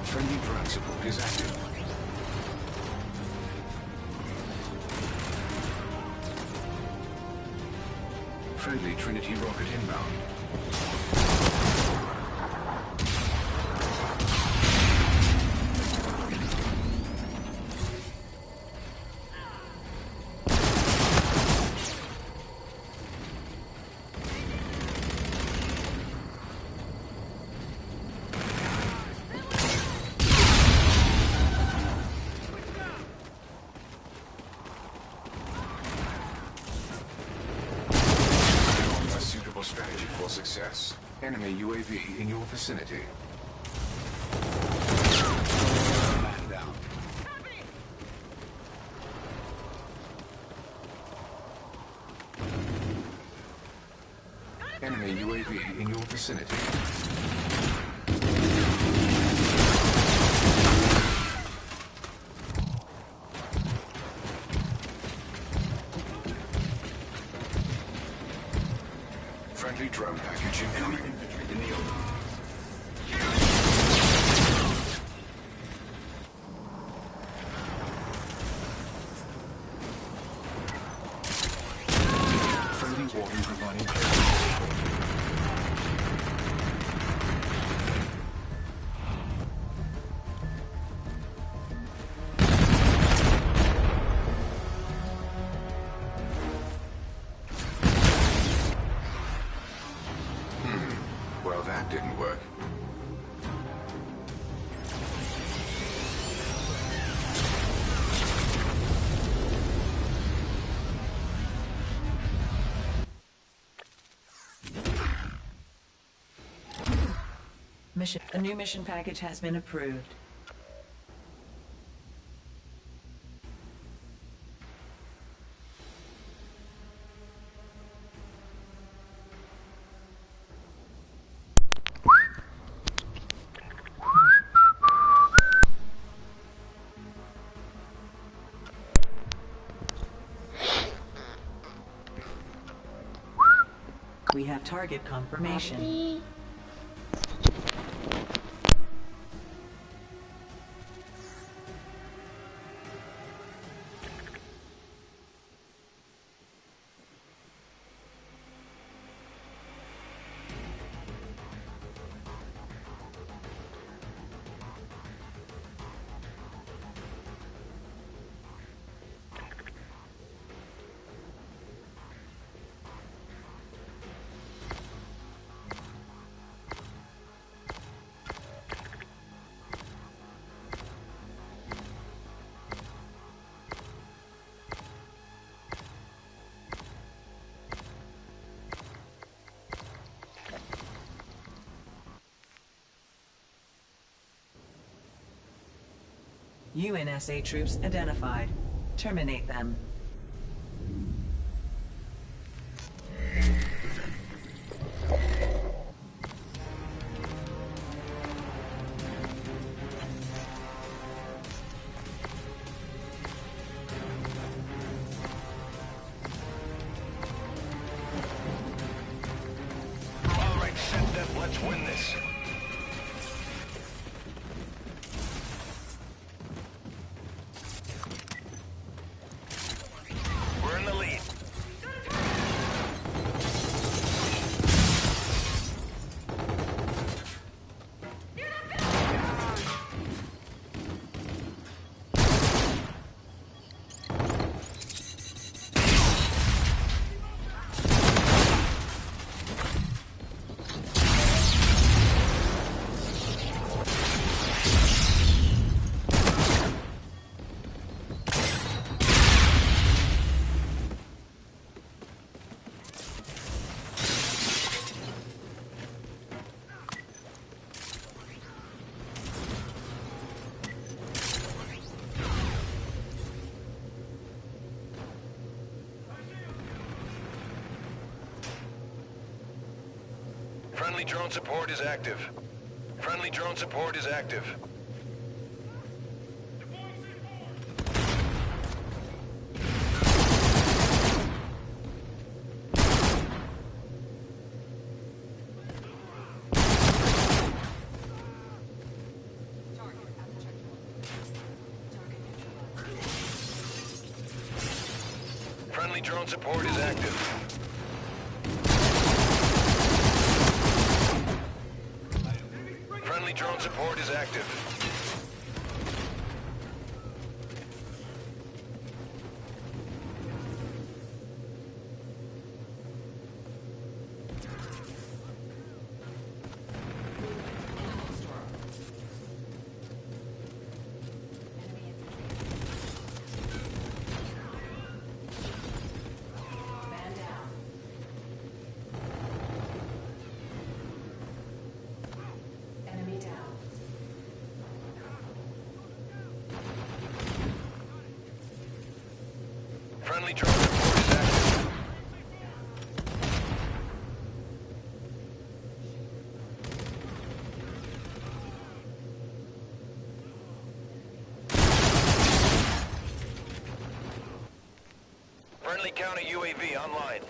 Friendly drone support is active. Friendly Trinity rocket inbound. Strategy for success. Enemy UAV in your vicinity. Man down. Enemy UAV in your vicinity. Friendly drone package incoming. Enemy infantry in the open. Friendly warning providing clearance. Well, that didn't work. A new mission package has been approved. We have target confirmation. UNSA troops identified. Terminate them. All right, SecDef, let's win this. We're in the lead. Friendly drone support is active. Friendly drone support is active. Friendly drone support is active. Friendly drone support is active. Friendly drone support is active. Friendly counter UAV online.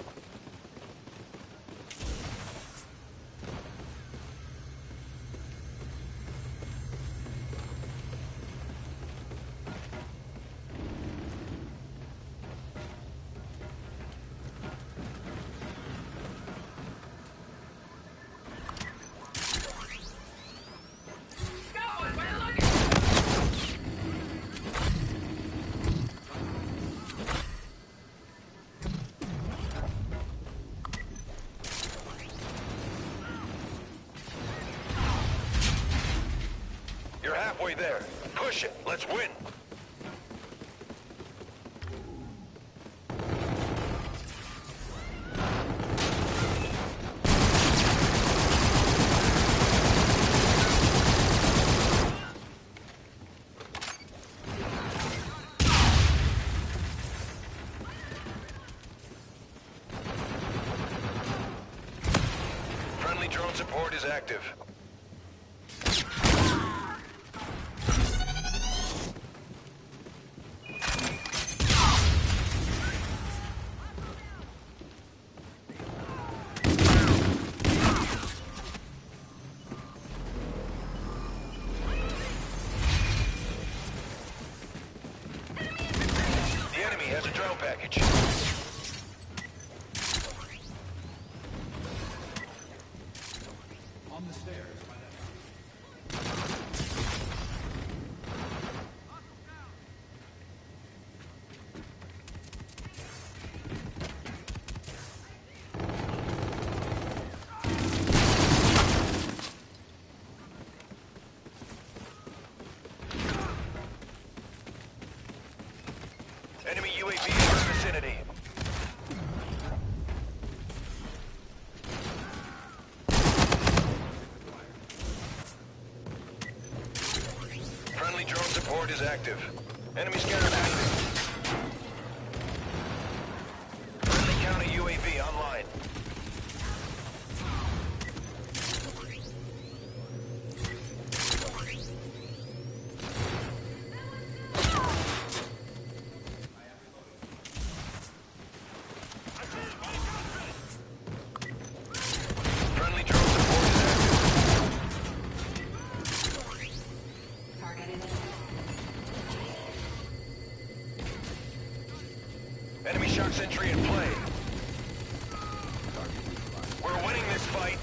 You're halfway there. Push it. Let's win. Friendly drone support is active. The enemy has a drone package. On the stairs. Enemy UAV in our vicinity. Friendly drone support is active. Enemy scanner active. Friendly counter UAV online. Friendly drone support is active. Enemy shock sentry in play. We're winning this fight.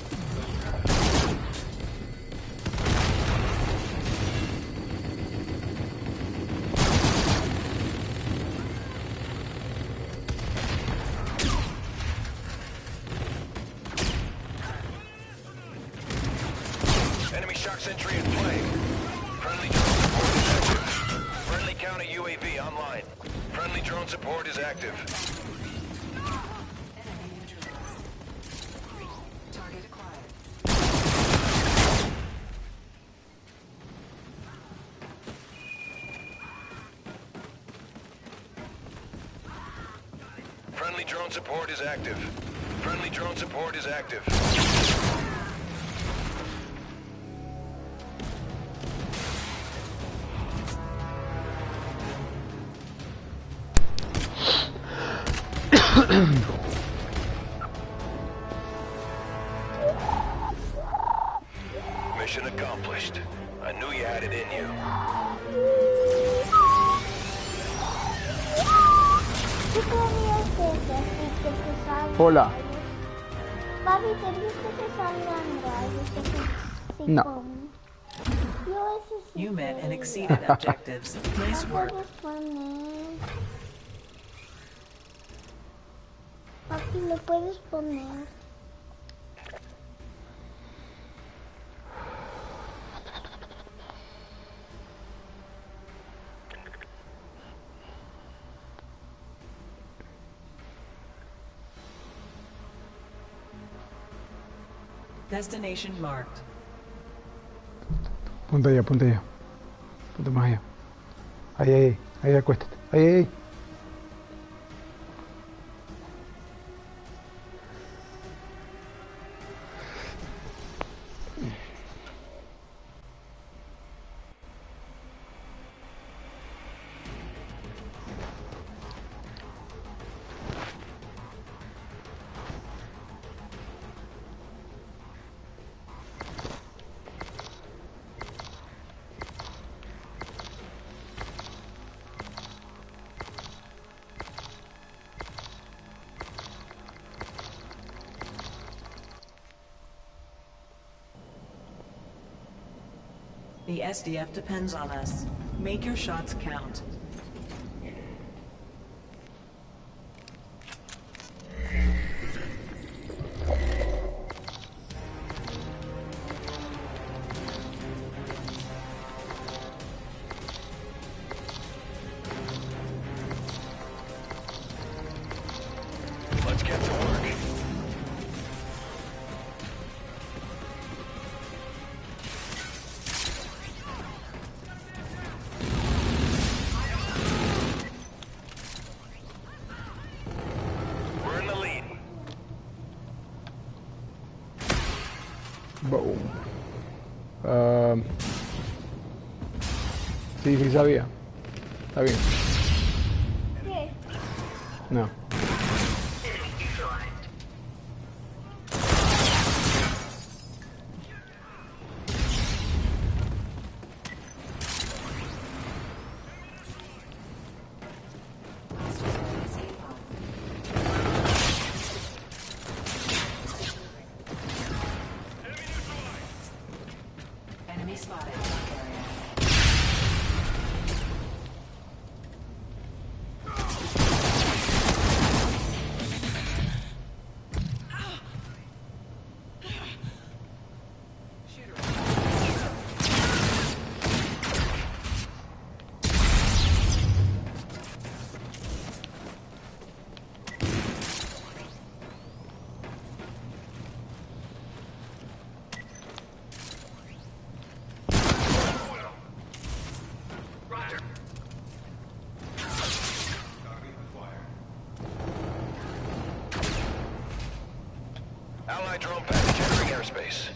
Enemy shock sentry in play. Friendly drone support is active. Friendly counter UAV online. Friendly drone support is active. Target acquired. Friendly drone support is active. Friendly drone support is active. Mission accomplished. I knew you had it in you. Look at me, okay. Hola. Papi, ¿te viste que salgan rayos? No. Yo eso sí. You met and exceeded objectives. Nice work. puedes poner. Papi, lo puedes poner. Destination marked. Ponte allá, ponte allá. Ponte más allá. Ahí, acuéstate. Ahí. The SDF depends on us. Make your shots count. Let's get to work. We're in the lead. Boom. Sí, sabía. Está bien. ¿Qué? No. Enemy spotted. Allied drone package entering airspace.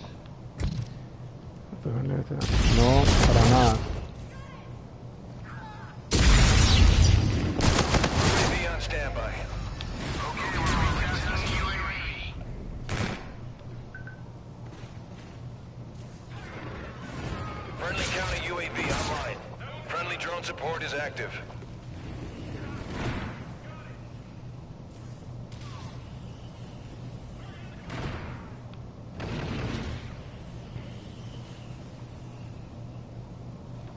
No, para nada. UAV on standby. Friendly counter UAV online. Friendly drone support is active.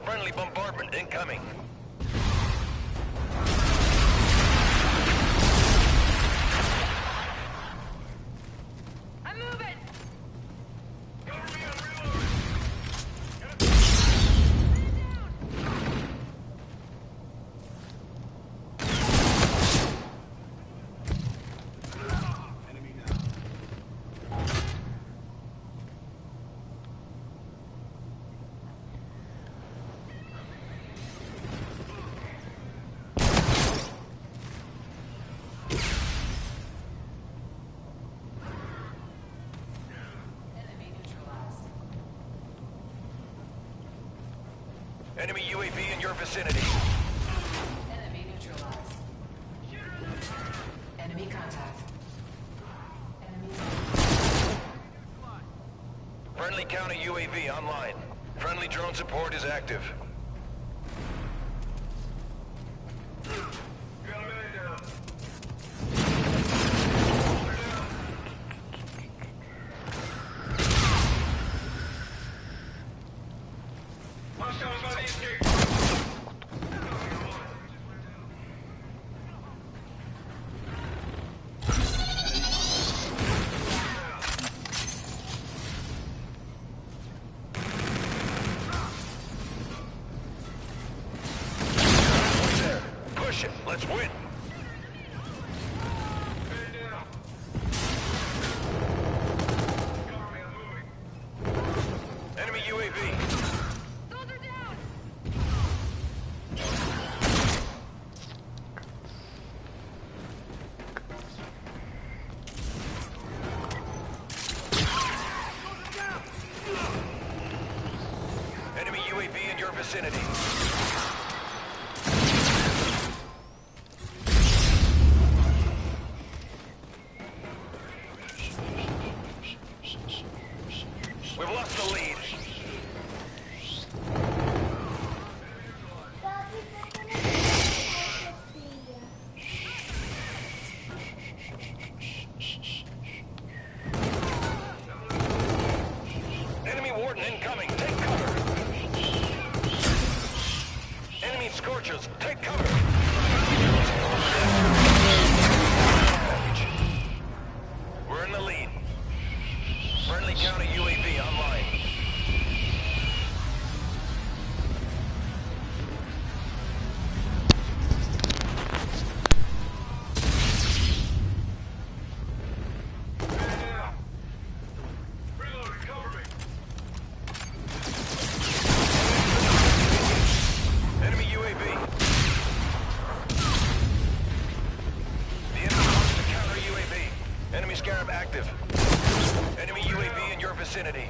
Friendly bombardment incoming. I'm moving! Enemy UAV in your vicinity. Enemy neutralized. Enemy contact. Enemy. Friendly counter UAV online. Friendly drone support is active. UAV in your vicinity. We've lost the lead. Enemy warden incoming. Take cover. Enemy scorchers. Take cover. We're in the lead. Friendly counter UAV online. Enemy UAV. The enemy wants to counter UAV. Enemy Scarab active. Enemy UAV in your vicinity.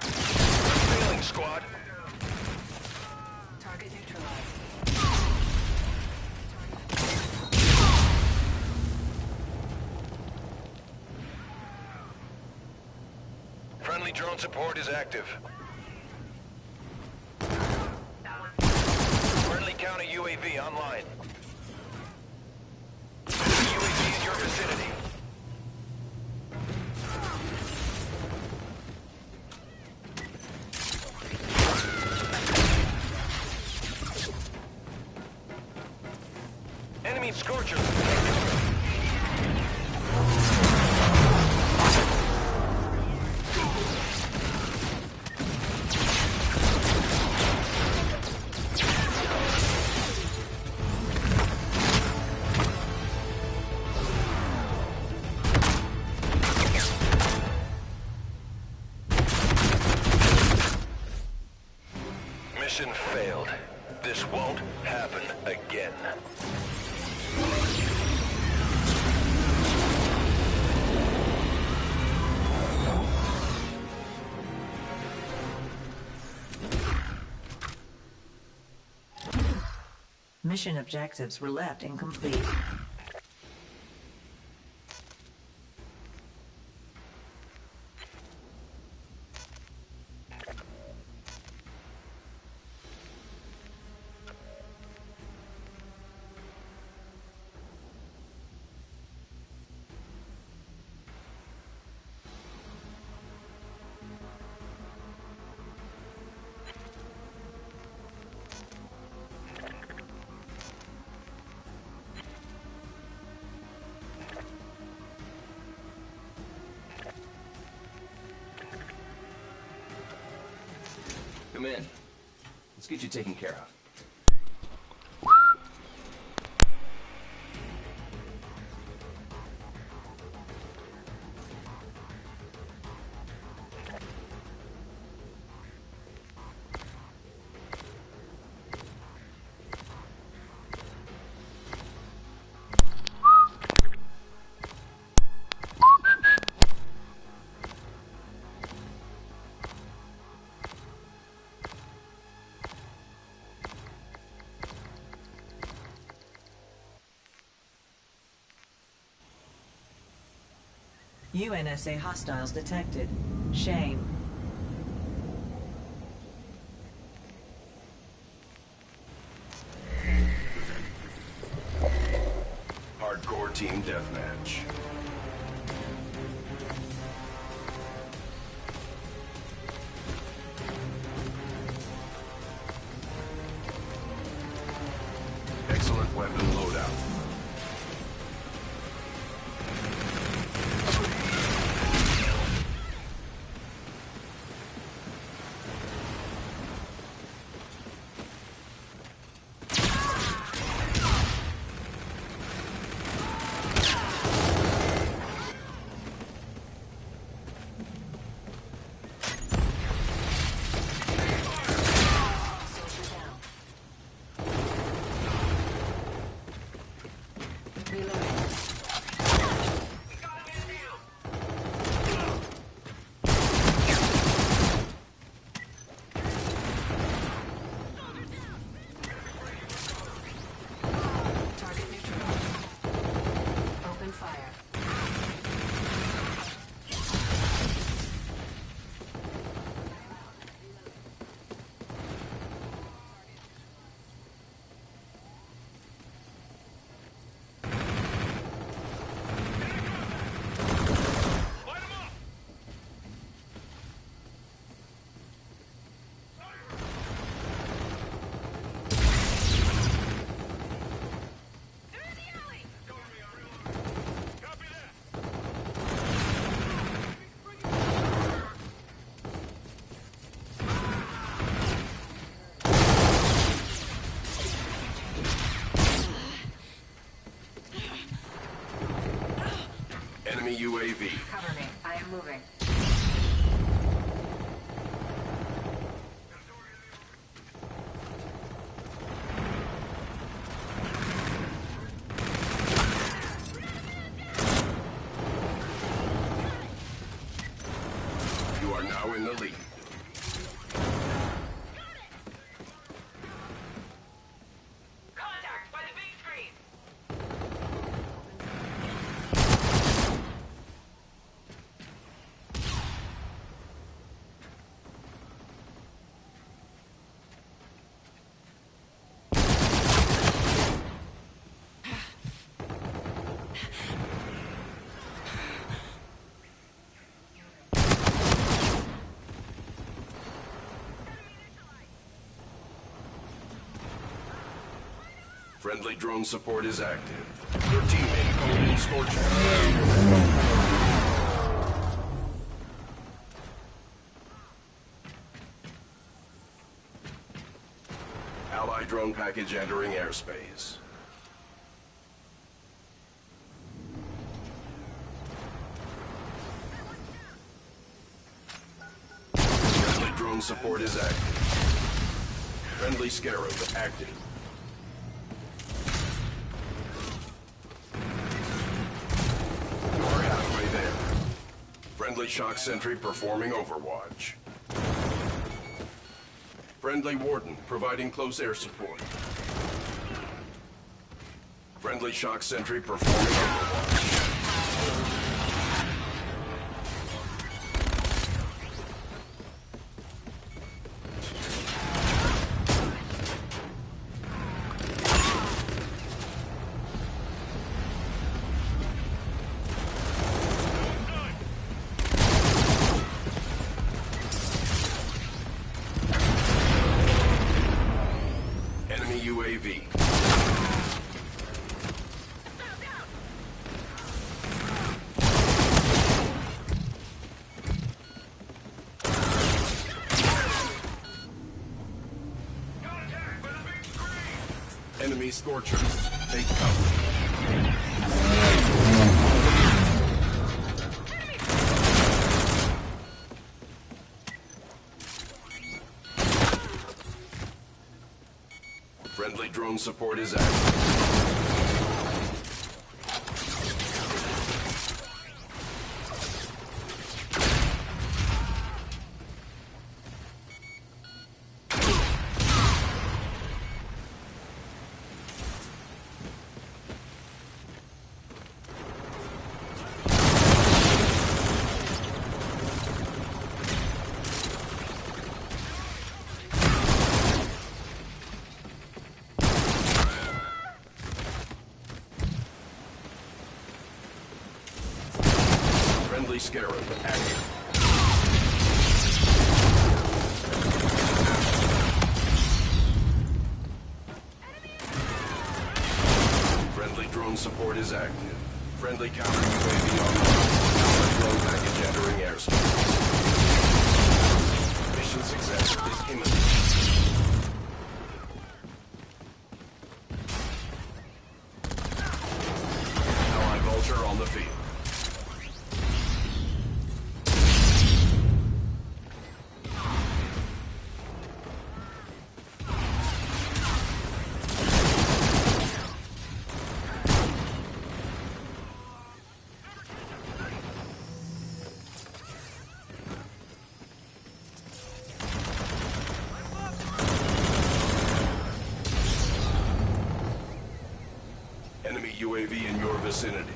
Failing squad. Target neutralized. Friendly drone support is active. Friendly counter UAV online. Enemy UAV in your vicinity. Enemy scorchers. Mission failed. This won't happen again. Mission objectives were left incomplete. Come in. Let's get you taken care of. UNSA hostiles detected. Shame. Hardcore team deathmatch. Excellent weapon loadout. Enemy UAV. Cover me. I am moving. You are now in the lead. Contact by the big screen. Friendly drone support is active. Your teammate called in Scorcher. Allied drone package entering airspace. Friendly drone support is active. Friendly Scarab active. You are halfway there. Friendly Shock Sentry performing Overwatch. Friendly Warden providing close air support. Friendly Shock Sentry performing Overwatch. Enemy UAV. Enemy Scorchers. Take cover. Friendly drone support is active. Scarab active. Friendly drone support is active. Friendly counter UAV online. Counter drone package entering airspace. Mission success is imminent. Allied Vulture on the field. Enemy UAV in your vicinity.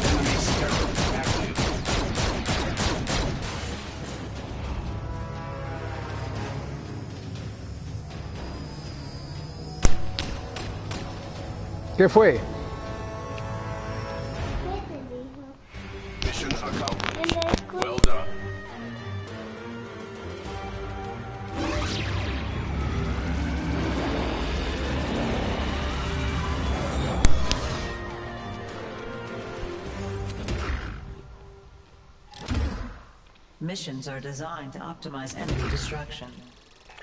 Enemy Scarab active. ¿Qué fue? ¿Qué te dijo? Mission accomplished. En la escuela. Well done. Missions are designed to optimize enemy destruction.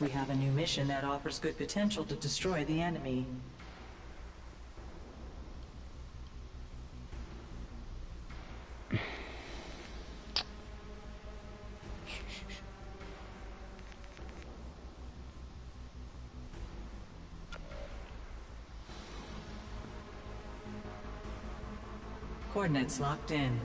We have a new mission that offers good potential to destroy the enemy. Coordinates locked in.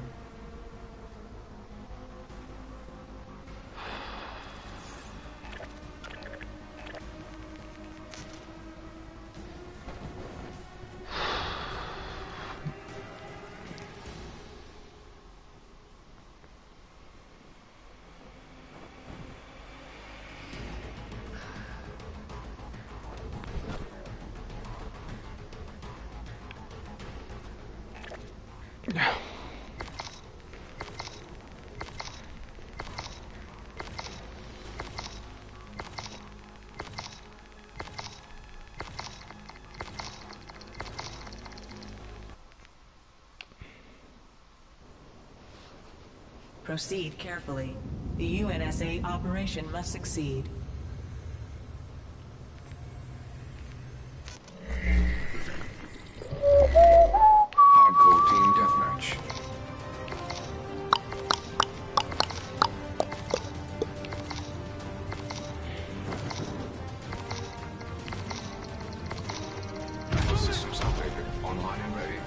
Proceed carefully. The UNSA operation must succeed. Hardcore team deathmatch. Systems updated, online and ready.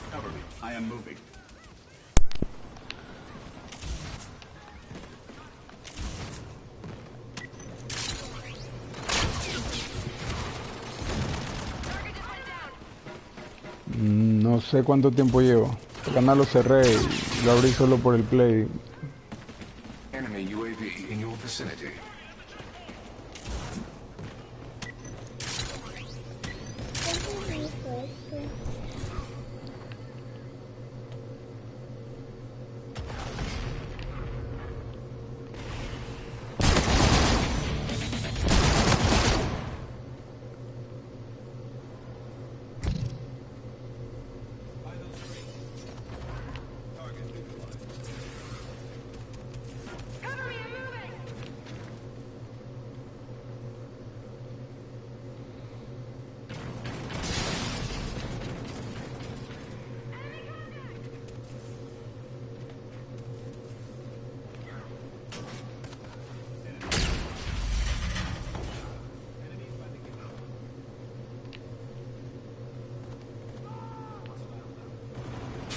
Cover me. I am moving. No sé cuánto tiempo llevo. El canal lo cerré y lo abrí solo por el play. Enemy UAV in your vicinity. ¿Qué te dijo esto?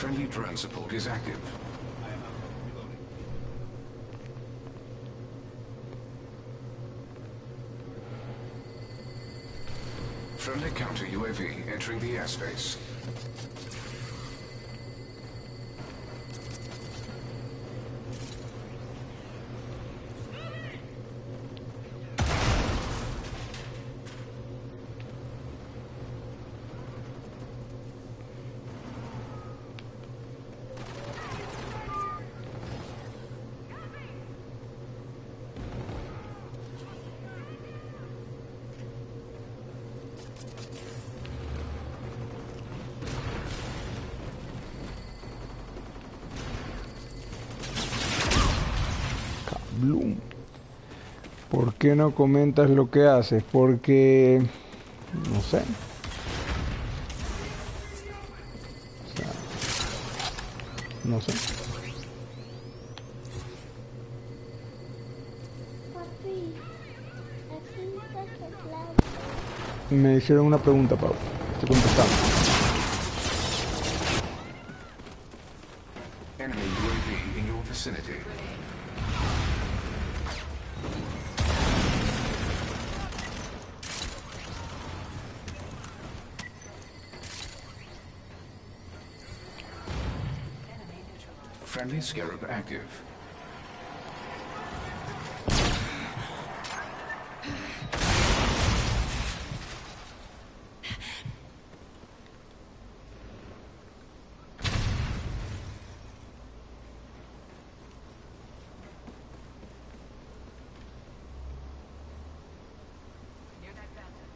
Friendly drone support is active. I am out. Reloading. Friendly counter UAV entering the airspace. Bloom. ¿Por qué no comentas lo que haces? Porque... no sé. O sea, no sé. Papi, así está teclado. Me hicieron una pregunta, Pau. Estoy contestando. Enemy UAV in your vicinity. Friendly Scarab active. Near that fountain.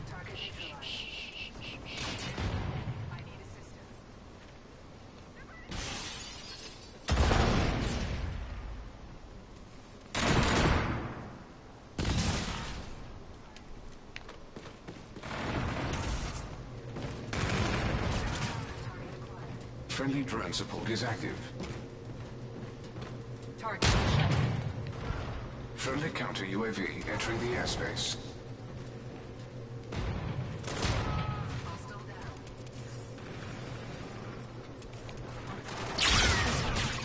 Target neutralized. I need assistance. Friendly drone support is active. Target shut. Friendly counter UAV entering the airspace. Hostile down.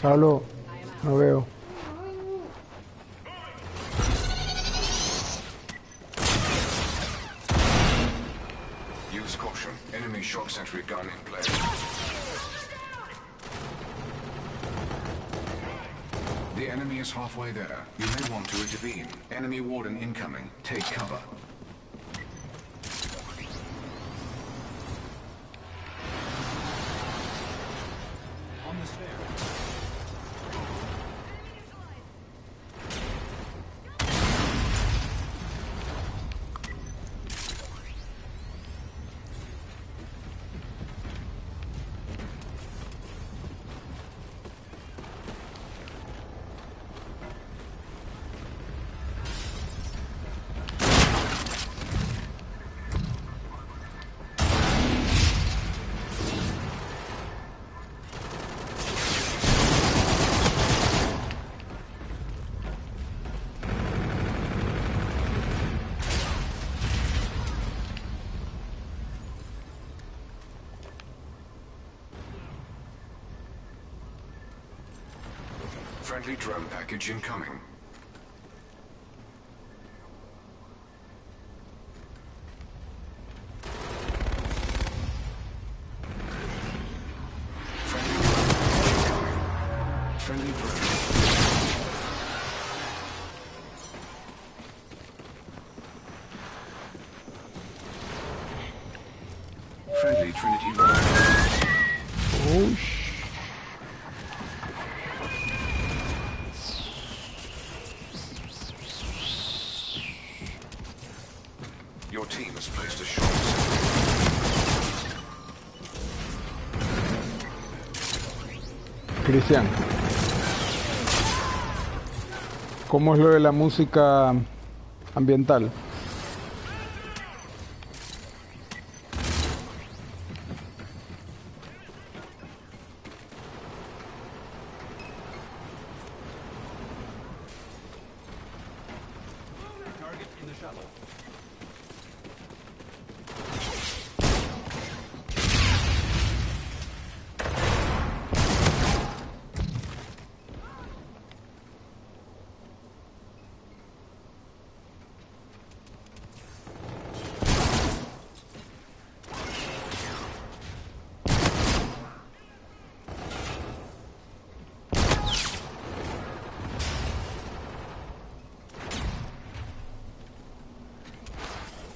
Pablo, no veo. Use caution. Enemy shock sentry gun in play. The enemy is halfway there. You may want to intervene. Enemy warden incoming. Take cover. On the stairs. Friendly drone package incoming. Friendly drone package incoming. Friendly drone. Friendly Trinity rocket. Oh, Your team has placed a shock. Cristian, ¿cómo es lo de la música ambiental? Target in the shuttle.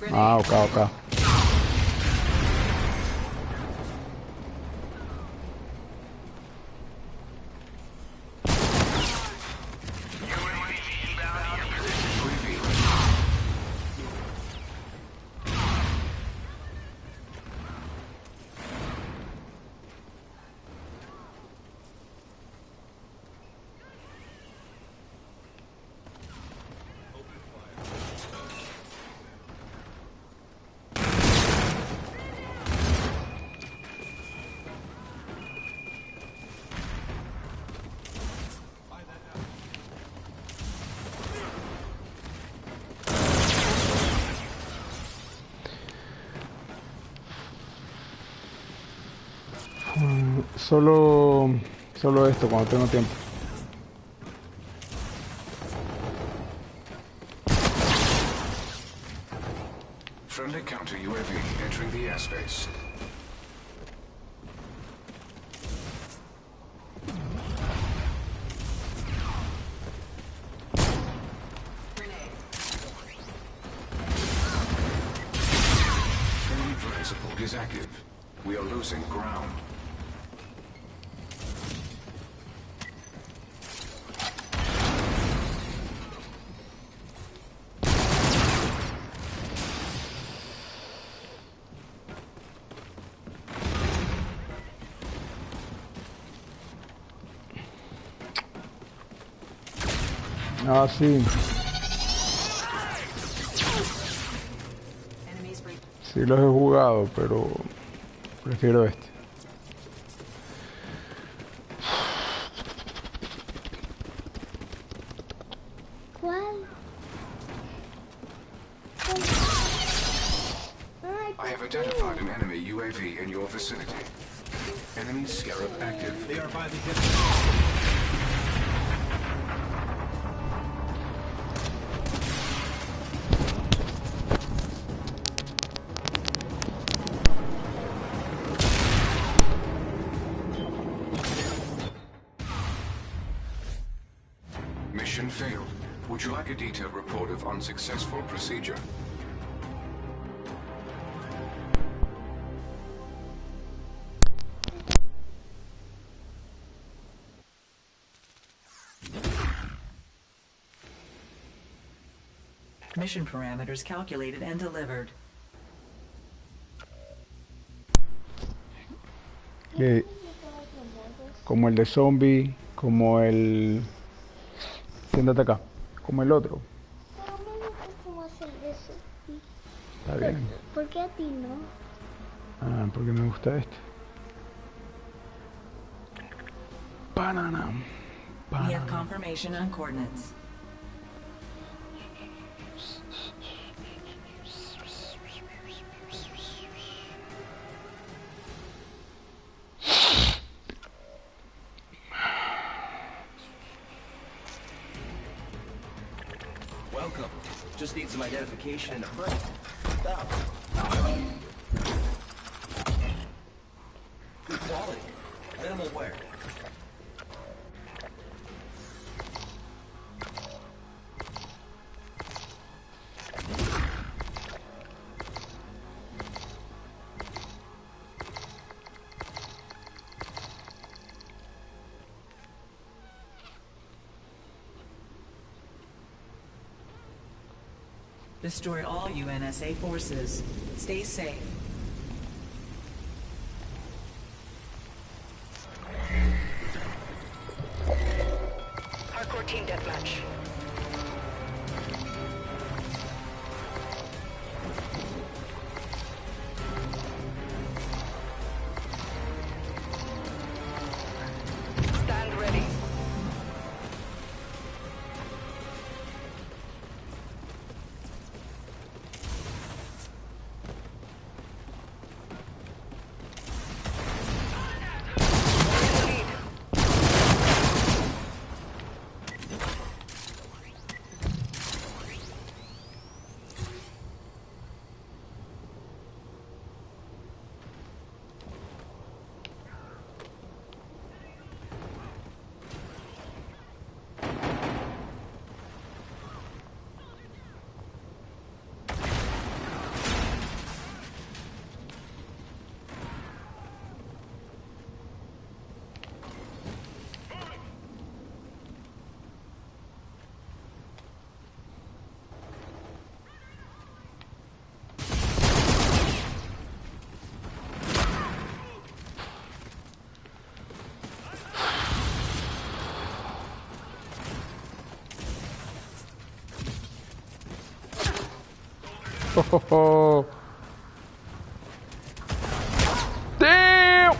Ah, ok, ok. Solo esto cuando tengo tiempo. Friendly counter UAV entering the airspace. Friendly drone support is active. We are losing ground. Ah, sí. Enemies break. Sí los he jugado, pero prefiero este. ¿Cuál? Ay, I have identified an enemy UAV in your vicinity. Enemy Scarab active. They are by the hip. Mission failed. Would you like a detailed report of unsuccessful procedure? Mission parameters calculated and delivered. Que- como el de zombie, como el... Siéntate acá. Como el otro. no me gusta cómo hacer eso. Está bien. ¿Por qué a ti no? Ah, porque me gusta este. Banana. We have confirmation on coordinates. Welcome. Just need some identification and a permit. Stop. Good quality. Minimal wear. Destroy all UNSA forces. Stay safe. Hardcore team deathmatch. Stand ready. Oh, damn!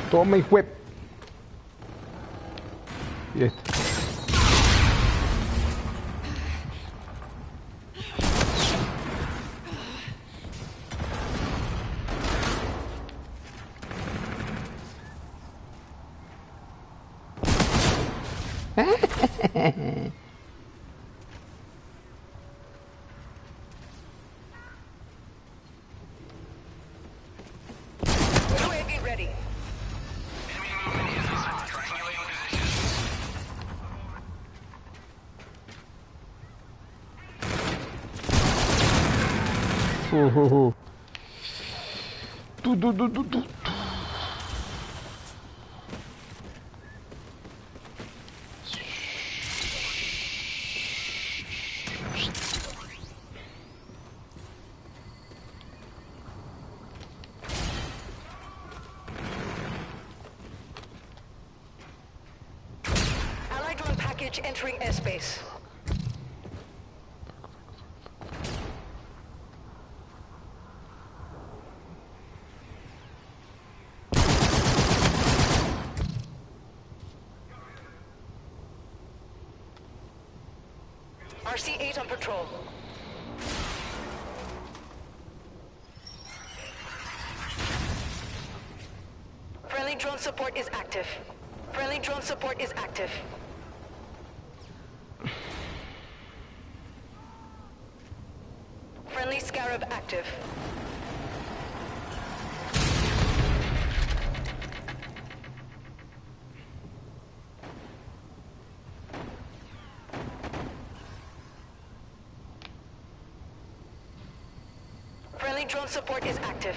Toma y web. Y este. UAV ready. Tu. Allied drone package entering airspace. RC-8 on patrol. Friendly drone support is active. Friendly drone support is active. Friendly Scarab active. Friendly drone support is active.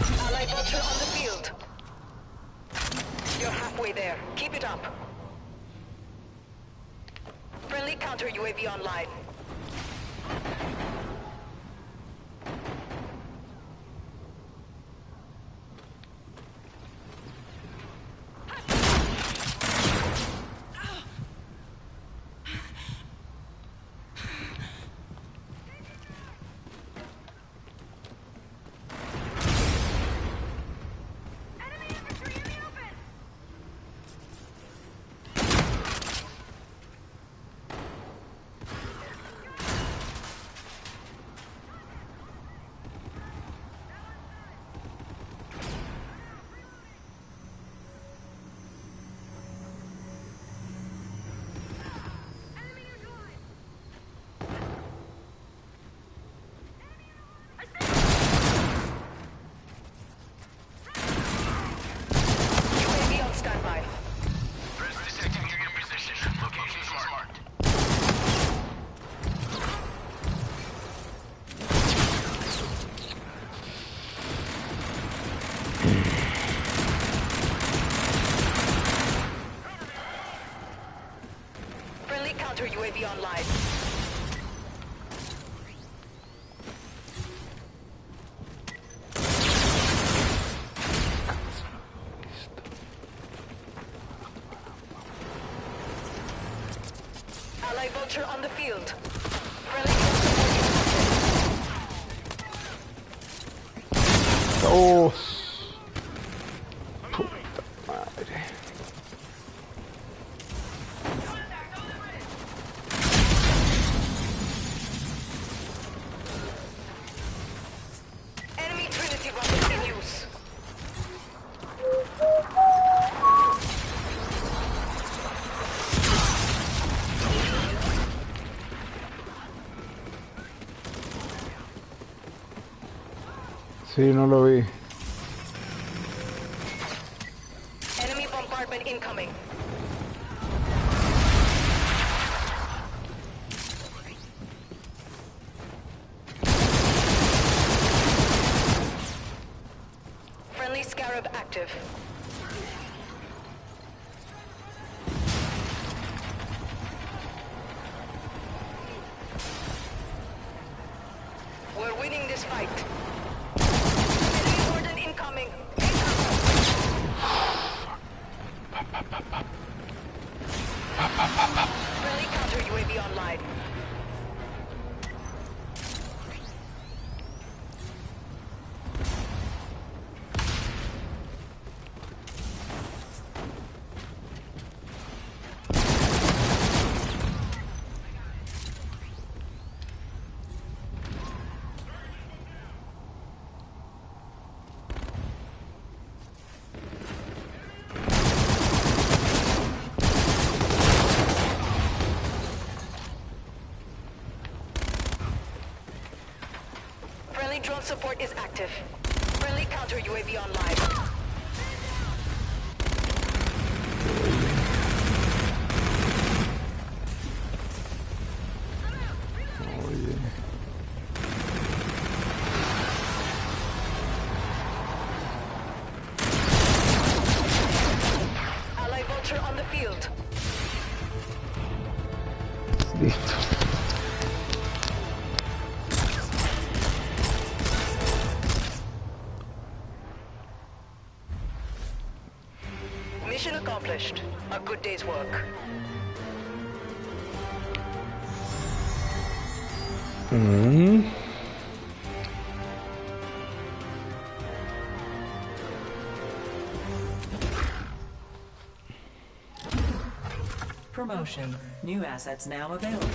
Allied vulture on the field. You're halfway there. Keep it up. Friendly counter UAV online. UAV on standby. Friendly counter UAV online. Allied vulture on the field. Friendly Oh. Puta madre. enemy Trinity rocket in use. Sí, no lo vi. Enemy bombardment incoming. Friendly Scarab active. active. We're winning this fight. Enemy warden incoming. Friendly counter UAV online. Friendly drone support is active. Friendly counter UAV online. Oye. Ally vulture on the field. Listo. Mission accomplished. A good day's work. Promotion. New assets now available.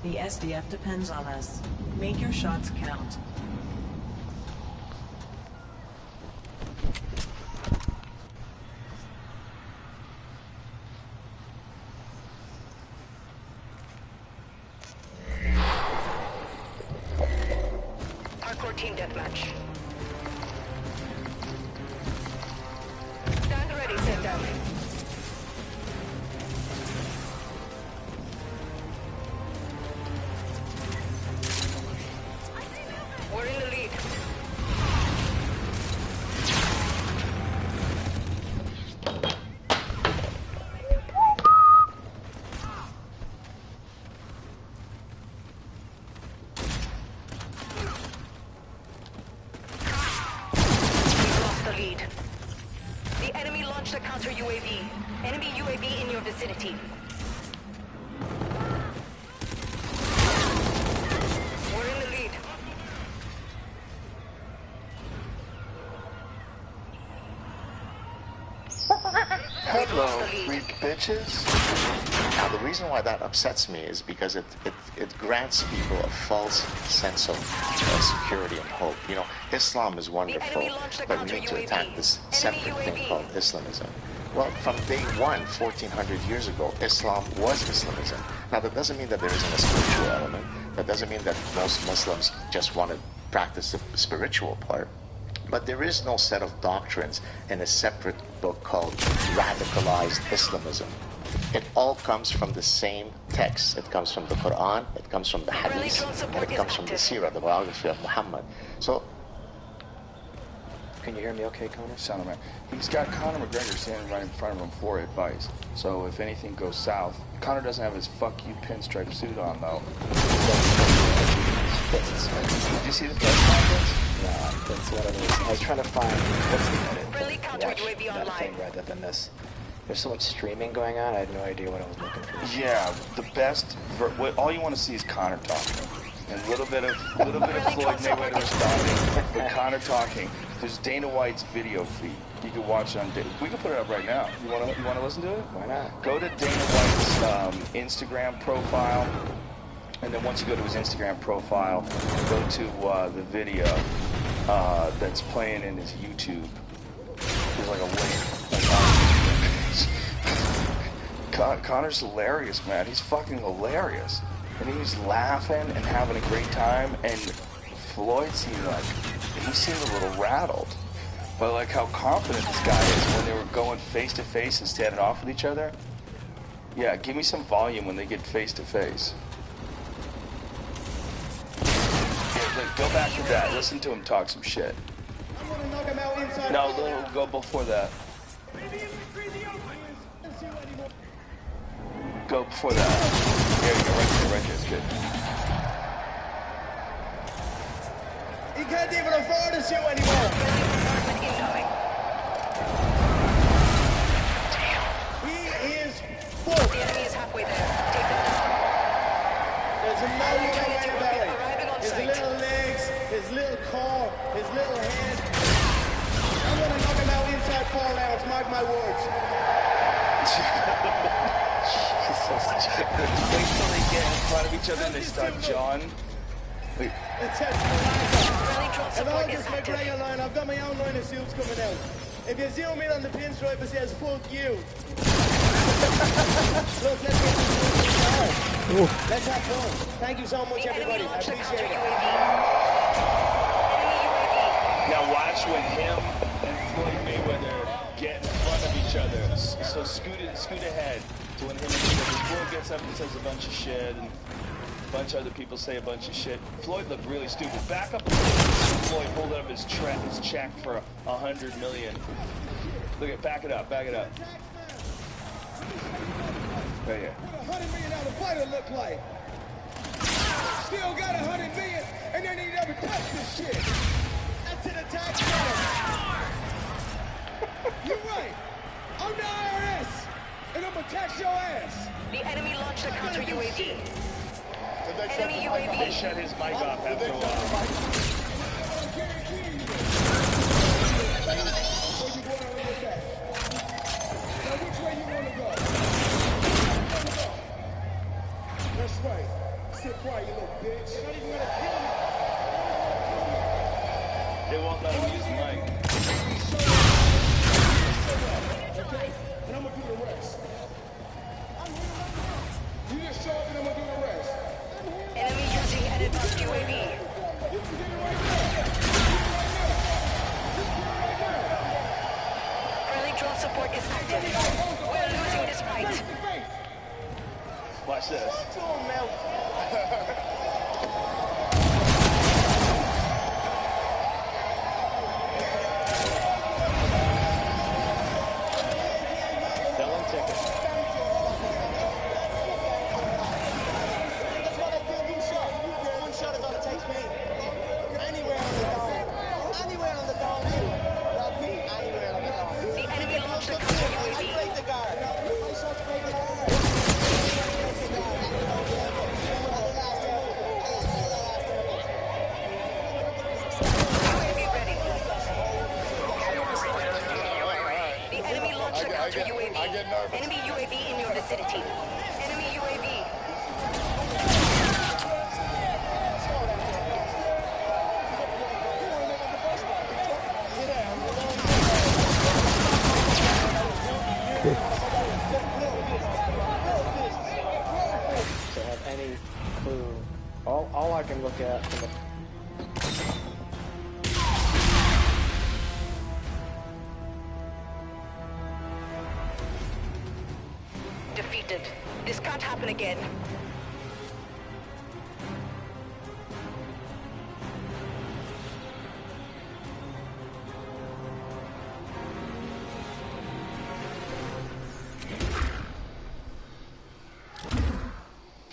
The SDF depends on us. Make your shots count. Hardcore team deathmatch. Stand ready, sit down. We're in the lead. We've lost the lead. The enemy launched a counter UAV. Enemy UAV in your vicinity. We're in the lead. Hello, freak bitches. Now, the reason why that upsets me is because it grants people a false sense of security and hope. You know, Islam is wonderful, but we need to attack this separate thing called Islamism. Well, from day one, 1400 years ago, Islam was Islamism. Now, that doesn't mean that there isn't a spiritual element. That doesn't mean that most Muslims just want to practice the spiritual part. But there is no set of doctrines in a separate book called Radicalized Islamism. It all comes from the same text. It comes from the Quran, it comes from the Hadith, and it comes from the Sirah, the biography of Muhammad. So, can you hear me okay, Connor? Sound man. He's got Conor McGregor standing right in front of him for advice. So if anything goes south, Conor doesn't have his fuck you pinstripe suit on though. Did you see the press conference? No, that's what it is. I was trying to find what's the edit Friendly counter watch UAV that online. thing rather than this. There's so much streaming going on. I had no idea what I was looking for. Yeah, the best. All you want to see is Conor talking, and a little bit of Floyd Mayweather responding, but Conor talking. There's Dana White's video feed. You can watch on. We can put it up right now. You want to listen to it? Why not? Go to Dana White's Instagram profile, and then once you go to his Instagram profile, go to the video that's playing in his YouTube. There's like a link. Conor's hilarious, man. He's fucking hilarious. And he's laughing and having a great time. And Floyd seemed like, he seemed a little rattled. But like how confident this guy is when they were going face to face and standing off with each other. Yeah, give me some volume when they get face to face. Yeah, go back to that. Listen to him talk some shit. No, go before that. Go before that. There you go, right there, it's good. He can't even afford to shoot anymore. He is full. The enemy is halfway there. Take them down. There's no way about it. His little legs, his little core, his little head. I'm gonna knock him out inside 4 rounds, mark my words. Wait till they get in front of each other and they start jawing. Wait. It says and I'll just McGregor line. I've got my own line of suits coming out. If you zoom in on the pinstripe, it says fuck you. Look, let's get this movie. Let's have fun. Thank you so much, everybody. I appreciate it. Now watch when him and Floyd Mayweather get in front of each other. So scoot ahead to when him and Floyd gets up and says a bunch of shit, and a bunch of other people say a bunch of shit. Floyd looked really stupid. Back up a little. Floyd holding up his check for $100 million. Look at, back it up. Right here. What $100 million fighter look like? Still got $100 million, and then he never touched this shit. That's an attack. You're right. I'm the IRS, and I'm gonna tax your ass. The enemy launched a counter UAV. Enemy UAV. He shut his mic off after a while. Which way you wanna go? That's right. Sit quiet, you little bitch. You're not even gonna kill me. They won't let him use the mic. Okay? And I'm gonna do the rest. You just show up and I'm gonna do the rest. Enemy using an advanced UAV. You can get it right there. Friendly drone support is active. We're losing this fight. Watch this. Enemy UAV in your vicinity. Enemy UAV. To have any clue. All I can look at from the Defeat happen again.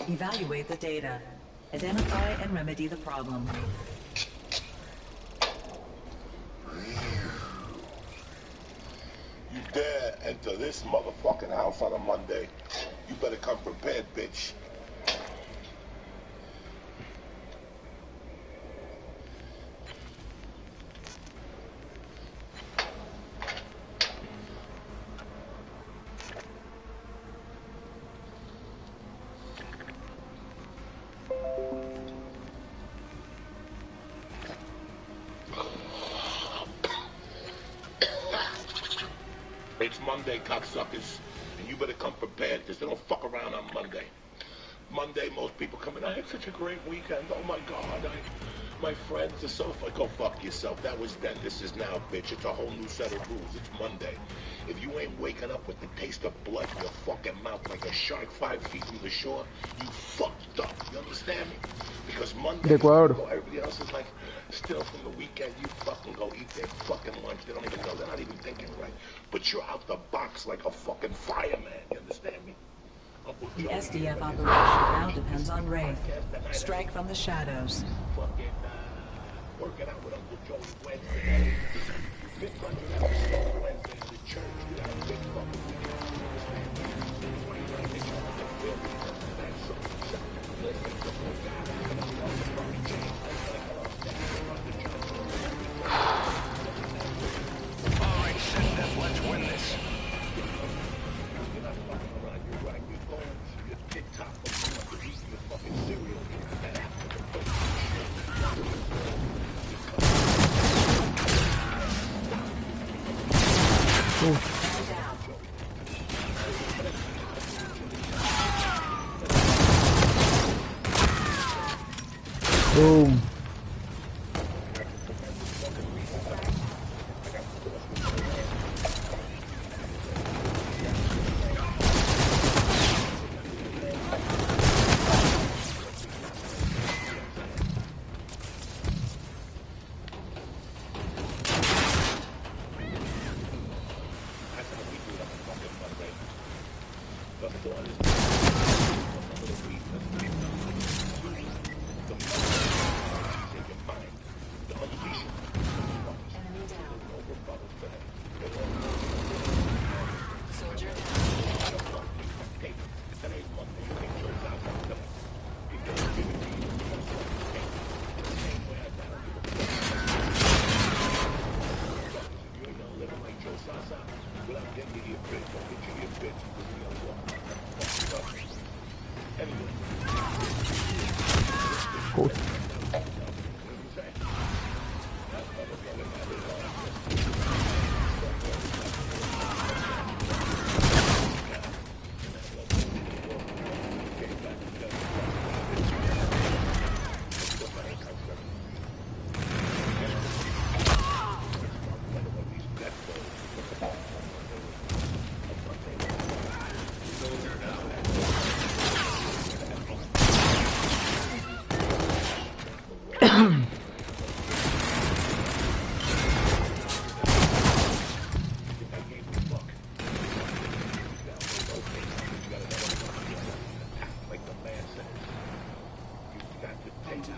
Evaluate the data. Identify and remedy the problem. You dare enter this motherfucking house on a Monday, you better come prepared, bitch. It's Monday, cocksuckers, and you better come prepared, because they don't fuck around on Monday. Monday, most people come in, I had such a great weekend, oh my God, my friends are so fun. Go fuck yourself, that was then, this is now, bitch, it's a whole new set of rules, it's Monday. If you ain't waking up with the taste of blood in your fucking mouth like a shark 5 feet from the shore, you fucked up, you understand me? Because Monday, everybody else is like, still from the weekend, you fucking go eat their fucking lunch. They don't even know. They're not even thinking right. But you're out the box like a fucking fireman. You understand me? The SDF operation now depends on Wraith. Strike from the shadows. Fucking working out with Uncle Joey Wednesday. 600 episodes Wednesday in the church. We got a big fucking weekend. Alright, Citadel, let's win this. Boom.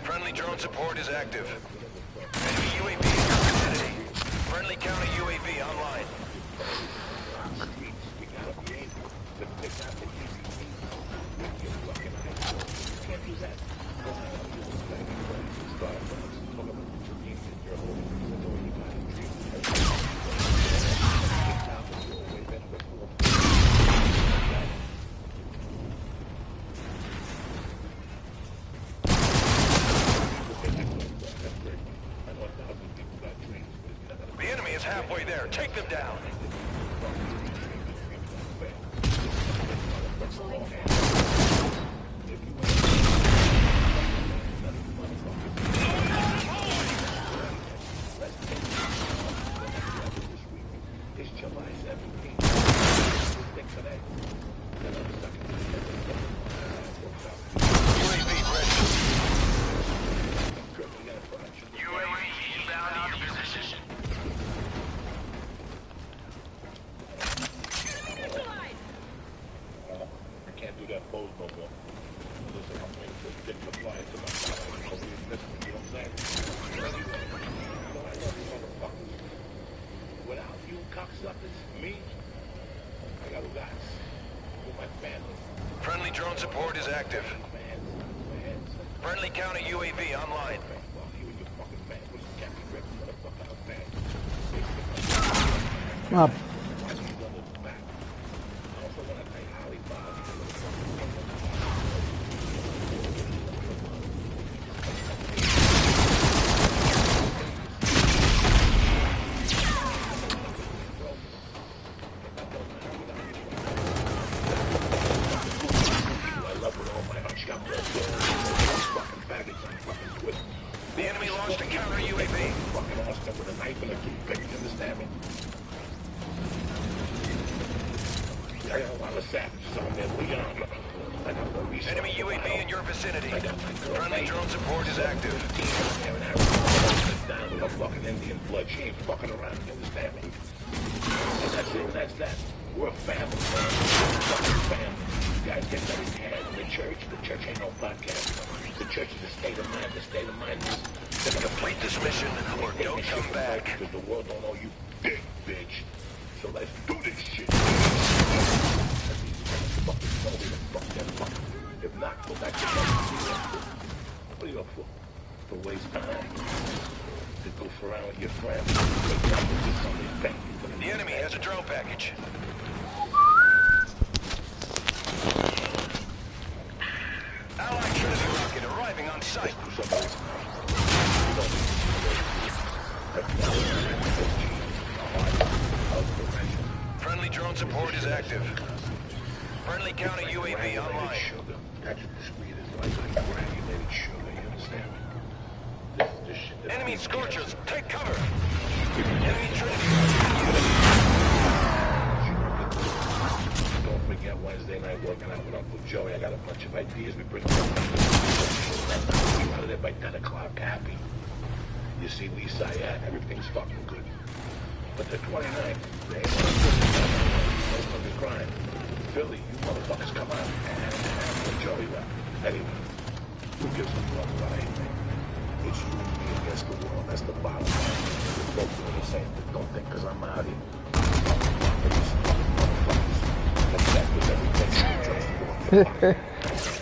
Friendly drone support is active. Enemy UAV in your vicinity. Friendly counter UAV online. The enemy is halfway there. Take them down. Friendly counter UAV online. Ah, The enemy launched a counter UAV. Enemy UAV in your vicinity. Friendly drone support is active. Down with a fucking Indian blood. She ain't fucking around, you understand me? And that's it, that's that. We're a family, man. We're a fucking family. You guys get very mad in the church. The church ain't no podcast. The church is a state of mind. The state of mind is they're gonna Complete this mission or don't come back. because the world don't know you big bitch. So let's do this shit. If not, go back to bed. What are you up for? For waste time. To goof around with your friends. The enemy has a drone package. Allied Trinity rocket arriving on site. Friendly drone support is active. Friendly counter UAV online. That's what this weed is like granulated sugar, you understand me? This shit that Enemy Scorchers, take cover! Enemy Trinity. Don't forget Wednesday night working out with Uncle Joey. I got a bunch of ideas. We bring them out of there by 10 o'clock happy. You see Lisa at, everything's fucking good. But the 29th, they ain't fucking crying. Philly, you motherfuckers come out and Joey left. Anyway, who gives a fuck about anything? It's you and me against the world. That's the bottom line. We're both doing the same thing. Don't think because I'm out here.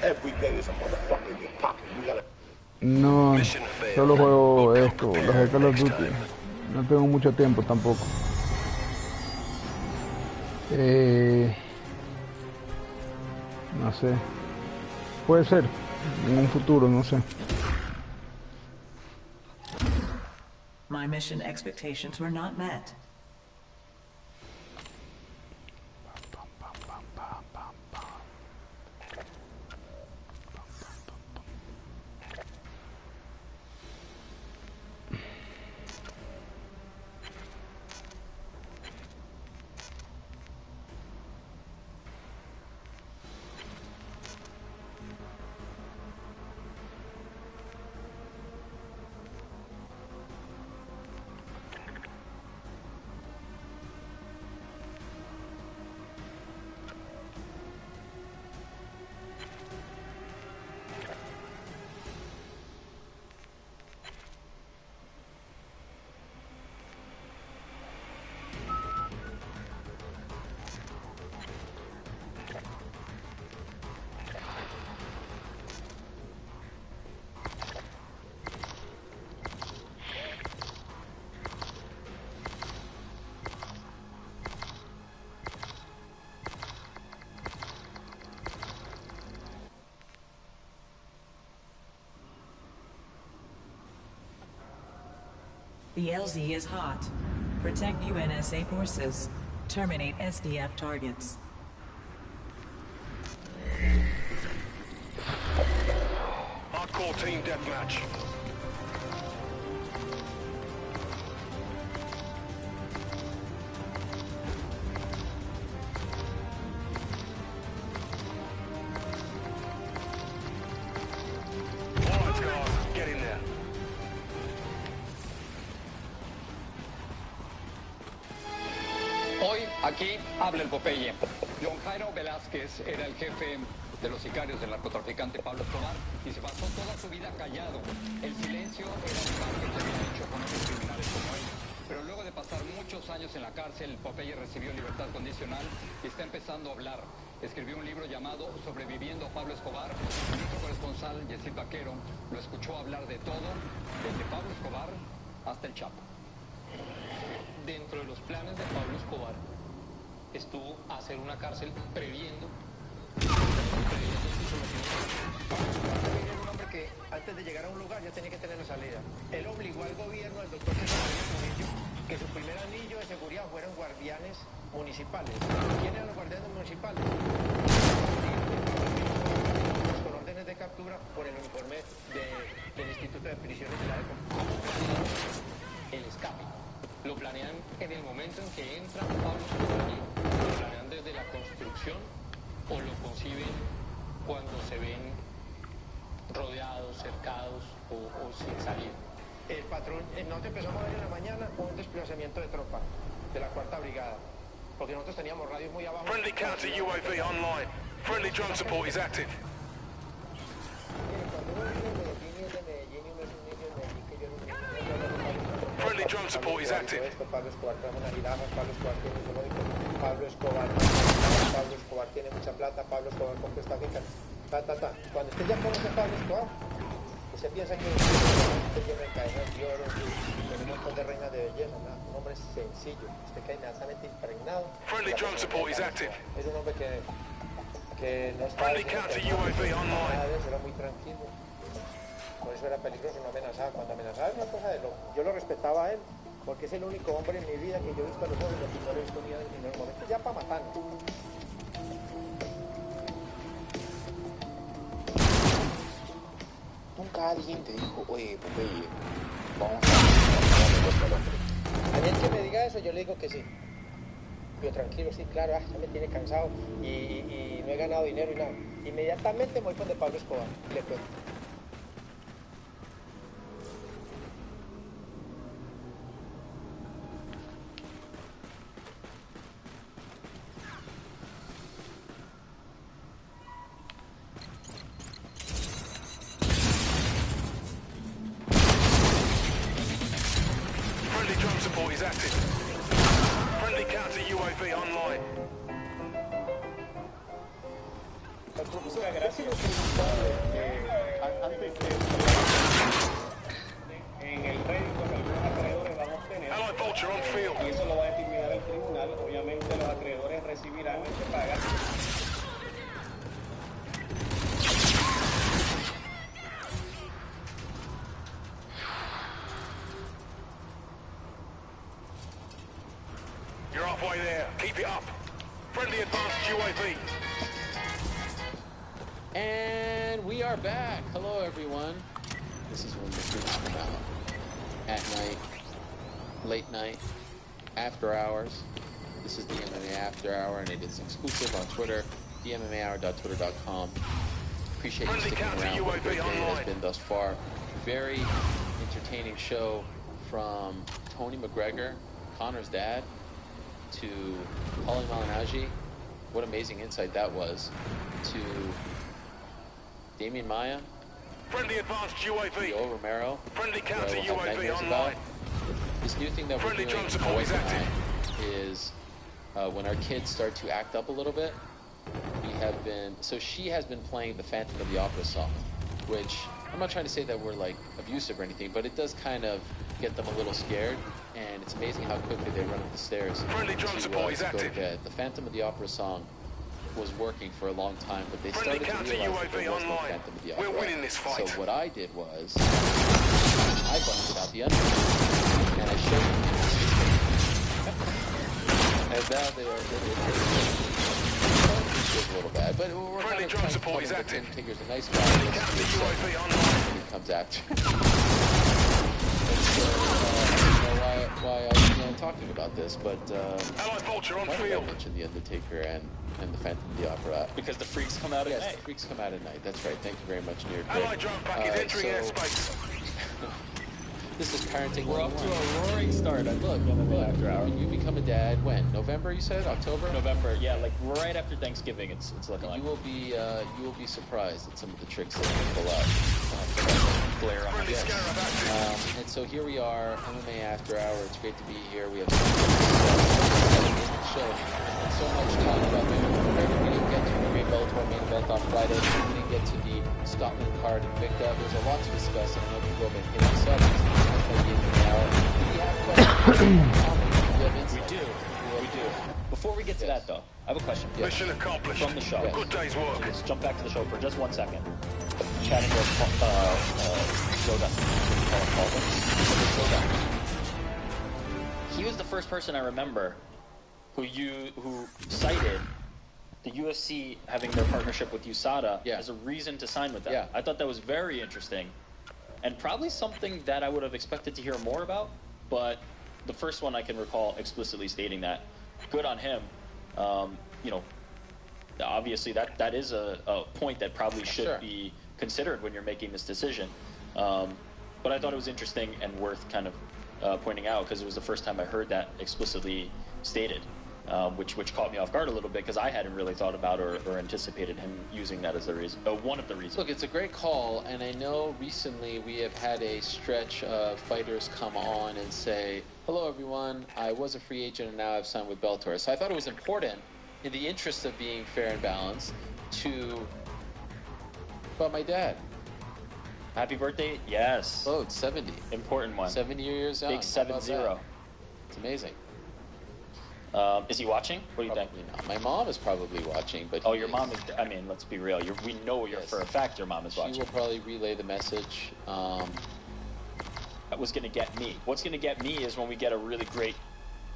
Every day is a motherfucker in your pocket. You gotta... no, solo juego esto, los de Call of Duty. No tengo mucho tiempo tampoco. No sé. Puede ser. En un futuro, no sé. My mission expectations were not met. The LZ is hot. Protect UNSA forces. Terminate SDF targets. Hardcore team deathmatch. All right, guys, get in there. Hoy, aquí, habla el Popeye. John Jairo Velázquez era el jefe de los sicarios del narcotraficante Pablo Escobar y se pasó toda su vida callado. El silencio era un pacto que había hecho con otros criminales como él. Pero luego de pasar muchos años en la cárcel, Popeye recibió libertad condicional y está empezando a hablar. escribió un libro llamado Sobreviviendo a Pablo Escobar. Nuestro corresponsal, Yesid Vaquero, lo escuchó hablar de todo, desde Pablo Escobar hasta el Chapo. Dentro de los planes de Pablo Escobar estuvo hacer una cárcel previendo Era un hombre que antes de llegar a un lugar ya tenía que tener la salida. Él obligó al gobierno, al doctor César Murillo, que su primer anillo de seguridad fueran guardianes municipales. ¿Quiénes eran los guardianes municipales? Con órdenes de captura por el uniforme del Instituto de Prisiones de la época. el escape. Lo planean en el momento en que entra Pablo Escobar allí. Lo planean desde la construcción o lo conciben cuando se ven rodeados, cercados o sin salir. El patrón, nosotros empezamos a ver en la mañana un desplazamiento de tropa de la 4ª Brigada, porque nosotros teníamos radios muy abajo. Friendly counter UAV online. Friendly drone support is active. Friendly drone support is active. Pablo Escobar trajo una jirafa, Pablo Escobar tiene un zoológico, Pablo Escobar tiene mucha plata, Pablo Escobar compró esta finca, Cuando usted ya conoce a Pablo Escobar, usted piensa que usted llena de cadenas de oro, con un montón de reinas de belleza, ¿no? Un hombre sencillo, usted cae inmediatamente impregnado. Friendly drone support is active. Es un hombre que no está... Friendly counter UAV online. Era muy tranquilo. Por eso era peligroso, no amenazaba. Cuando amenazaba era una cosa de loco. Yo lo respetaba a él, porque es el único hombre en mi vida que yo he visto a los ojos y no lo he visto ni en el momento ya para matarnos. Nunca alguien te dijo, oye, Popeye, vamos a al hombre. A mí el que me diga eso, yo le digo que sí. Yo tranquilo, sí, claro, ya me tiene cansado y no he ganado dinero y nada. Inmediatamente me voy con de Pablo Escobar y le cuento. Friendly drone support is active. Friendly counter UAV online. Gracias. Antes en el rédito que algunos acreedores van a obtener, Allied Vulture on field. y eso lo va a determinar el tribunal, obviamente los acreedores recibirán ese paga. You're halfway there. Keep it up. Friendly advanced UAV. And we are back. Hello, everyone. This is when the streams come out. At night, late night, after hours. This is the MMA After Hour, and it is exclusive on Twitter, themmahour.twitter.com. Appreciate you sticking around. What a great day it has been thus far. Very entertaining show from Tony McGregor, Connor's dad, to Paulie Malignaggi. What amazing insight that was. To Damian Maya. Friendly advanced UAV. Joe Romero. Friendly who I counter will have UAV nightmares online. about. This new thing that we're Friendly doing drone support is active. is when our kids start to act up a little bit, we have been, so she has been playing the Phantom of the Opera song, which I'm not trying to say that we're like abusive or anything, but it does kind of get them a little scared, and it's amazing how quickly they run up the stairs Friendly drone support is to go to active. bed. The Phantom of the Opera song was working for a long time, but they Friendly started to counter realize that UAV there was no online. Phantom of the We're Opera. winning this fight. So what I did was, I busted out the underwear, and I showed them. And now they are a little bad, but we're Friendly kind of drone trying to support tell is them that active. Tim Tigger's a nice guy. Friendly counter UAV online. When he comes after. And so, I don't know why I'm talking about this, but Allied Vulture on why did I field. mention The Undertaker and the Phantom of the Opera? Because the freaks come out at Yes, night. the freaks come out at night. That's right. Thank you very much, Near Allied drone package entering airspace. This is Parenting We're off to 101. a roaring start on Look, MMA After Hour. you become a dad when? November, you said? October? November, yeah, like right after Thanksgiving. It's looking like. You will be surprised at some of the tricks that you pull out. Glare on my Friendly face. scarab active. And so here we are, MMA After Hour. It's great to be here. We have some show. And so much talk about Mayweather. We didn't get to the Great Bellator main event on Friday. We didn't get to the Scotland card in Victor. There's a lot to discuss, and I know people have been hitting us up. Do we have questions? We do. Before we get to that, though, I have a question. Mission accomplished. From the show. Good day's work. Let's jump back to the show for just 1 second. Chatting with Joe Dustin. He was the first person I remember who cited the UFC having their partnership with USADA as a reason to sign with them. Yeah. I thought that was very interesting, and probably something that I would have expected to hear more about, but the first one I can recall explicitly stating that. Good on him. You know, obviously that is a point that probably should be considered when you're making this decision. But I thought it was interesting and worth kind of pointing out because it was the first time I heard that explicitly stated, which caught me off guard a little bit because I hadn't really thought about or anticipated him using that as the reason, one of the reasons. Look, it's a great call, and I know recently we have had a stretch of fighters come on and say, hello everyone, I was a free agent and now I've signed with Bellator. So I thought it was important, in the interest of being fair and balanced, about my dad. Happy birthday, yes. Oh, it's 70. Important one. 70 years young. Big 7-0. It's amazing. Is he watching? What do you think? Not. My mom is probably watching, but your mom is. I mean, let's be real. We know for a fact your mom is watching. She will probably relay the message. That was going to get me. What's going to get me is when we get a really great,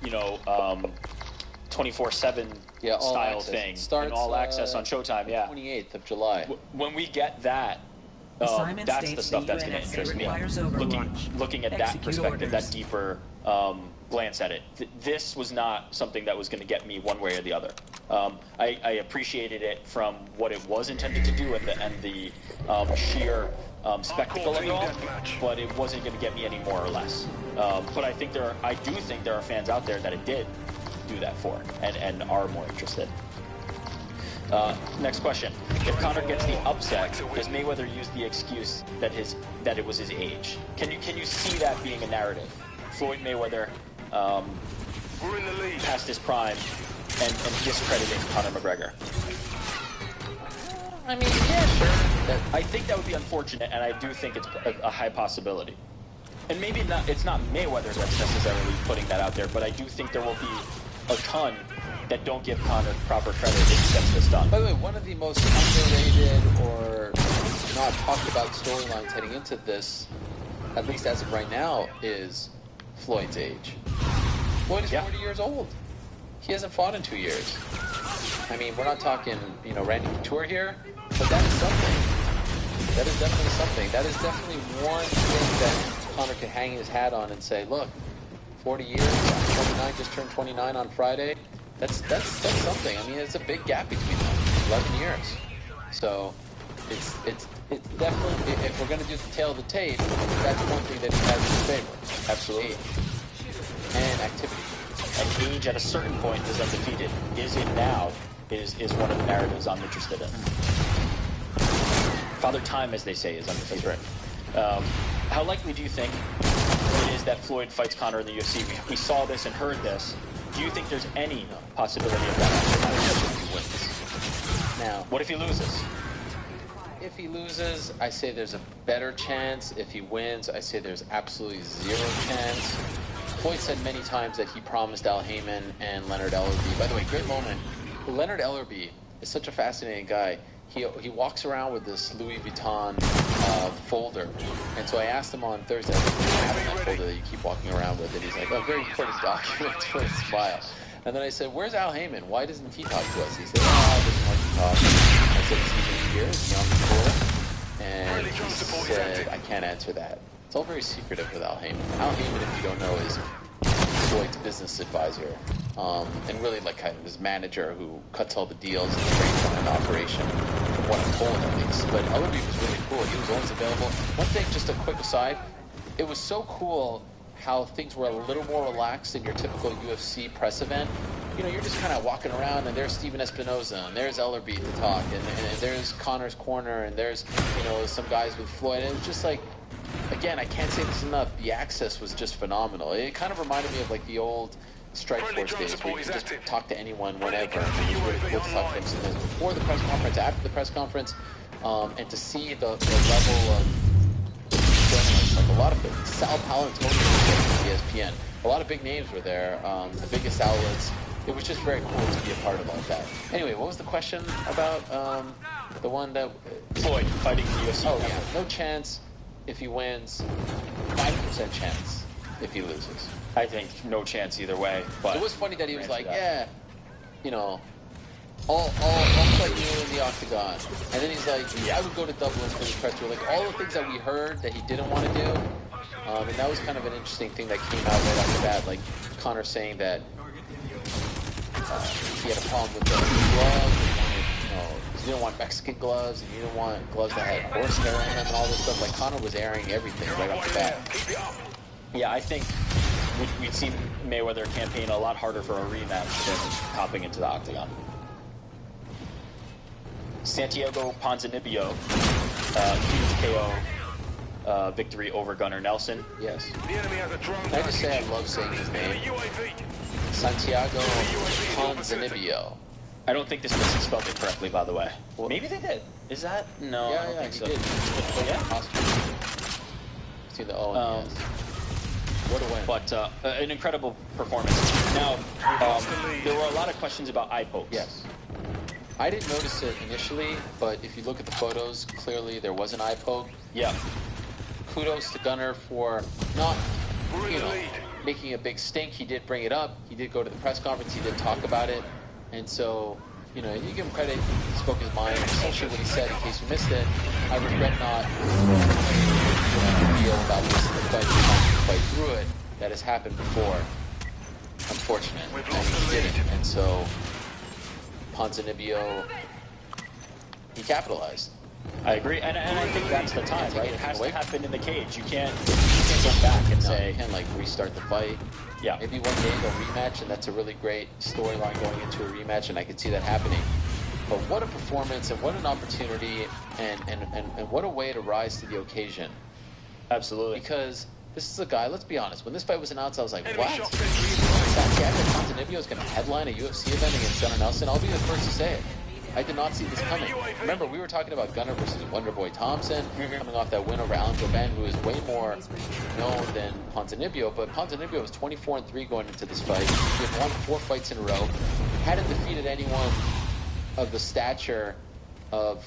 24/7 style thing, starts all access on Showtime. Yeah, 28th of July. When we get that. That's the stuff that's going to interest me. Looking at that perspective, that deeper glance at it. This was not something that was going to get me one way or the other. I appreciated it from what it was intended to do and the sheer spectacle of it all, but it wasn't going to get me any more or less. But I do think there are fans out there that it did do that for and are more interested. Next question. If Conor gets the upset, does Mayweather use the excuse that it was his age? Can you see that being a narrative? Floyd Mayweather past his prime and discrediting Conor McGregor. I mean, yeah, sure. I think that would be unfortunate, and I do think it's a high possibility. And maybe it's not Mayweather that's necessarily putting that out there, but I do think there will be a ton that don't give Conor proper credit if he gets this done. By the way, one of the most underrated or not talked about storylines heading into this, at least as of right now, is Floyd's age. Floyd is 40 years old. He hasn't fought in 2 years. I mean, we're not talking, Randy Couture here, but that is something. That is definitely something. That is definitely one thing that Conor could hang his hat on and say, look, 40 years, 29, just turned 29 on Friday. That's something. I mean, it's a big gap between them, 11 years. So it's definitely, if we're going to do the tail of the tape, that's one thing that he has in his favor. Absolutely. Age and activity. And age at a certain point is undefeated. Is it now? Is one of the narratives I'm interested in. Father Time, as they say, is undefeated. Right. How likely do you think it is that Floyd fights Conor in the UFC? We saw this and heard this. Do you think there's any possibility of that if he wins? Now, what if he loses? If he loses, I say there's a better chance. If he wins, I say there's absolutely zero chance. Floyd said many times that he promised Al Heyman and Leonard Ellerbe. By the way, great moment. Leonard Ellerbe is such a fascinating guy. He walks around with this Louis Vuitton folder. And so I asked him on Thursday, what do you have in that folder that you keep walking around with? And he's like, very important documents for a smile. And then I said, where's Al Heyman? Why doesn't he talk to us? He said, doesn't like to talk. I said, is he here? Is he on the floor? And he said, I can't answer that. It's all very secretive with Al Heyman. Al Heyman, if you don't know, is Floyd's business advisor. And really like kind of his manager who cuts all the deals and trains on an operation, from what I'm told at least. But Ellerbe was really cool. He was always available. One thing, just a quick aside, it was so cool how things were a little more relaxed than your typical UFC press event. You're just kind of walking around and there's Steven Espinoza and there's Ellerbe to talk and there's Conor's Corner and there's, some guys with Floyd. And it was just like, again, I can't say this enough, the access was just phenomenal. It kind of reminded me of like the old Strike Force days where you can just talk to anyone whenever. And you really cool to talk to them sometimes before the press conference, after the press conference, and to see the level of journalists, like a lot of Sal Paolantonio from ESPN, a lot of big names were there, the biggest outlets. It was just very cool to be a part of all that. Anyway, what was the question about the one that Floyd fighting the UFC? Oh yeah, no chance if he wins, 5% chance if he loses. I think no chance either way. But it was funny that he was like, yeah, you know, I'll fight you in the octagon. And then he's like, I would go to Dublin for the press tour. Like all the things that we heard that he didn't want to do. And that was kind of an interesting thing that came out right off the bat. Like Conor saying that he had a problem with the gloves. You didn't want Mexican gloves, and you didn't want gloves that had horsehair in them and all this stuff. Like Conor was airing everything right off the bat. Yeah, I think we'd seen Mayweather campaign a lot harder for a rematch than hopping into the octagon. Santiago Ponzinibbio, huge KO victory over Gunnar Nelson. Yes. Can I just say I love saying his name? Santiago Ponzinibbio. I don't think this person spelled it correctly, by the way. Well, maybe they did. Is that? No, I don't think so. Did. Oh, yeah? See the O and the S. What a win. But an incredible performance. Now, there were a lot of questions about eye pokes. Yes. I didn't notice it initially, but if you look at the photos, clearly there was an eye poke. Yeah. Kudos to Gunnar for not, making a big stink. He did bring it up. He did go to the press conference. He did talk about it. And so, you give him credit. He spoke his mind. Essentially what he said, in case you missed it, I regret not deal about this in the fight, fight through it. That has happened before. Unfortunate. And he didn't. And so, Ponzinibbio, he capitalized. I agree, and I think that's the time, right? It has to happen in the cage. You can't go back and say... You can't, restart the fight. Yeah. Maybe one day they'll rematch, and that's a really great storyline going into a rematch, and I could see that happening. But what a performance, and what an opportunity, and what a way to rise to the occasion. Absolutely. Because this is a guy, let's be honest, when this fight was announced, I was like, what? Santiago Ponzinibbio is going to headline a UFC event against Gunnar Nelson? I'll be the first to say it. I did not see this coming. Remember, we were talking about Gunnar versus Wonderboy Thompson, coming off that win over Alan Jouban, who is way more known than Ponzinibbio, but Ponzinibbio was 24-3 going into this fight. He had won 4 fights in a row. Hadn't defeated anyone of the stature of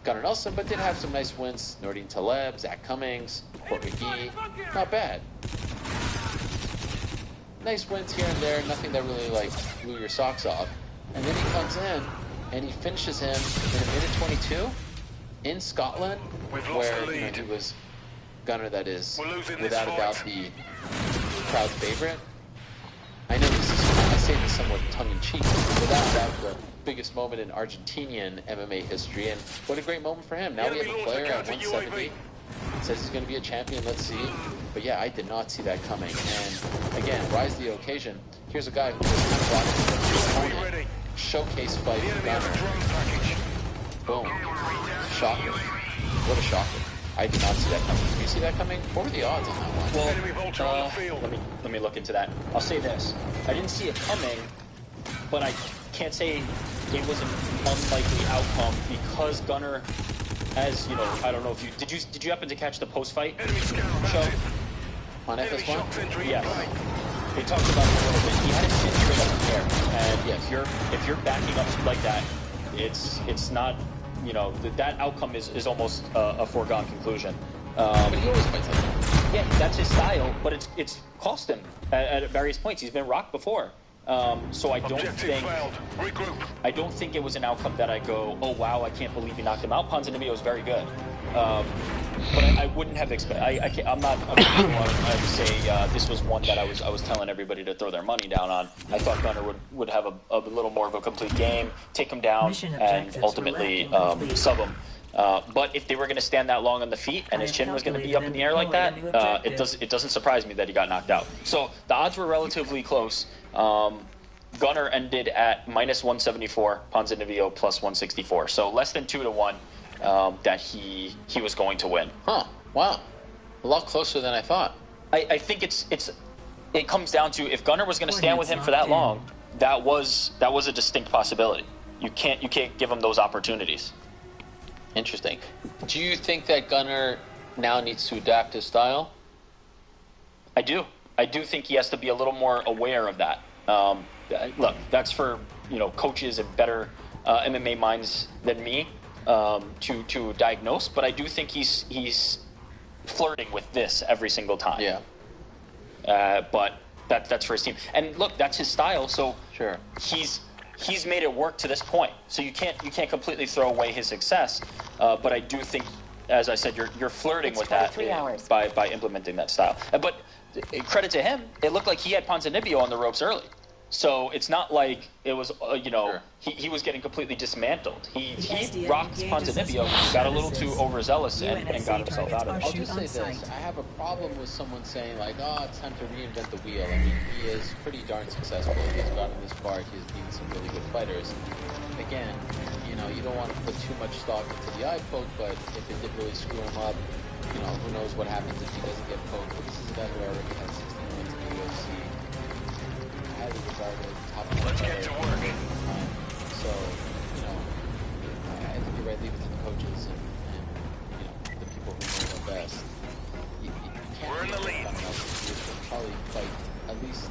Gunnar Nelson, but did have some nice wins. Nordine Taleb, Zach Cummings, Court McGee. Not bad. Nice wins here and there, nothing that really, blew your socks off. And then he comes in, and he finishes him in a minute 22 in Scotland, where he was Gunnar, that is, without a doubt, the crowd favorite. I know I say this somewhat tongue-in-cheek, without a doubt the biggest moment in Argentinian MMA history, and what a great moment for him. Now we have a player at 170. Says he's going to be a champion, let's see. But yeah, I did not see that coming. And again, rise to the occasion. Here's a guy who just kind of brought in his opponent. Showcase fight for Gunnar. Boom. Shocker. What a shocker. I did not see that coming. Did you see that coming? What were the odds on that one? Well, let me look into that. I'll say this. I didn't see it coming, but I can't say it was an unlikely outcome because Gunnar, as you know, I don't know if you did you happen to catch the post-fight show on FS1? Yes. They talked about it a little bit. He had his chin straight up in the air, and yes, if you're backing up like that, it's not, that outcome is almost a foregone conclusion. But he always fights like that. Yeah, that's his style, but it's cost him at various points. He's been rocked before. So I don't think it was an outcome that I go, oh wow, I can't believe he knocked him out. Ponzinibbio was very good. But I wouldn't have expected. I'm not going to say this was one that I was telling everybody to throw their money down on. I thought Gunnar would have a little more of a complete game, take him down, and ultimately sub him. But if they were going to stand that long on the feet and his chin was going to be up in the air like that, it doesn't surprise me that he got knocked out. So the odds were relatively close. Gunnar ended at minus 174, Ponzinibbio plus 164. So less than 2-1 that he was going to win. Huh. Wow. A lot closer than I thought. I think it's it comes down to if Gunnar was going to stand with him for that long, that was a distinct possibility. You can't give him those opportunities. Interesting. Do you think that Gunnar now needs to adapt his style? I do. I do think he has to be a little more aware of that. Look, that's for coaches and better MMA minds than me to diagnose. But I do think he's flirting with this every single time. Yeah. But that's for his team. And look, that's his style. So sure, he's made it work to this point. So you can't completely throw away his success. But I do think, as I said, you're flirting with that by implementing that style. But credit to him, it looked like he had Ponzinibbio on the ropes early. So it's not like it was, he was getting completely dismantled. He rocked Ponzinibbio, got a little too overzealous, and got himself out of it. I'll just say this. I have a problem with someone saying, like, oh, it's time to reinvent the wheel. I mean, he is pretty darn successful. He's gotten this far. He's beaten some really good fighters. Again, you don't want to put too much stock into the eye poke, but if it did really screw him up, who knows what happens if he doesn't get poked. But this is a guy who already had 16 wins in the UFC. Highly regarded, top Let's get to work. So, I think you're right, leave it to the coaches and the people who know them best. You can't We're in the lead. Probably fight, at least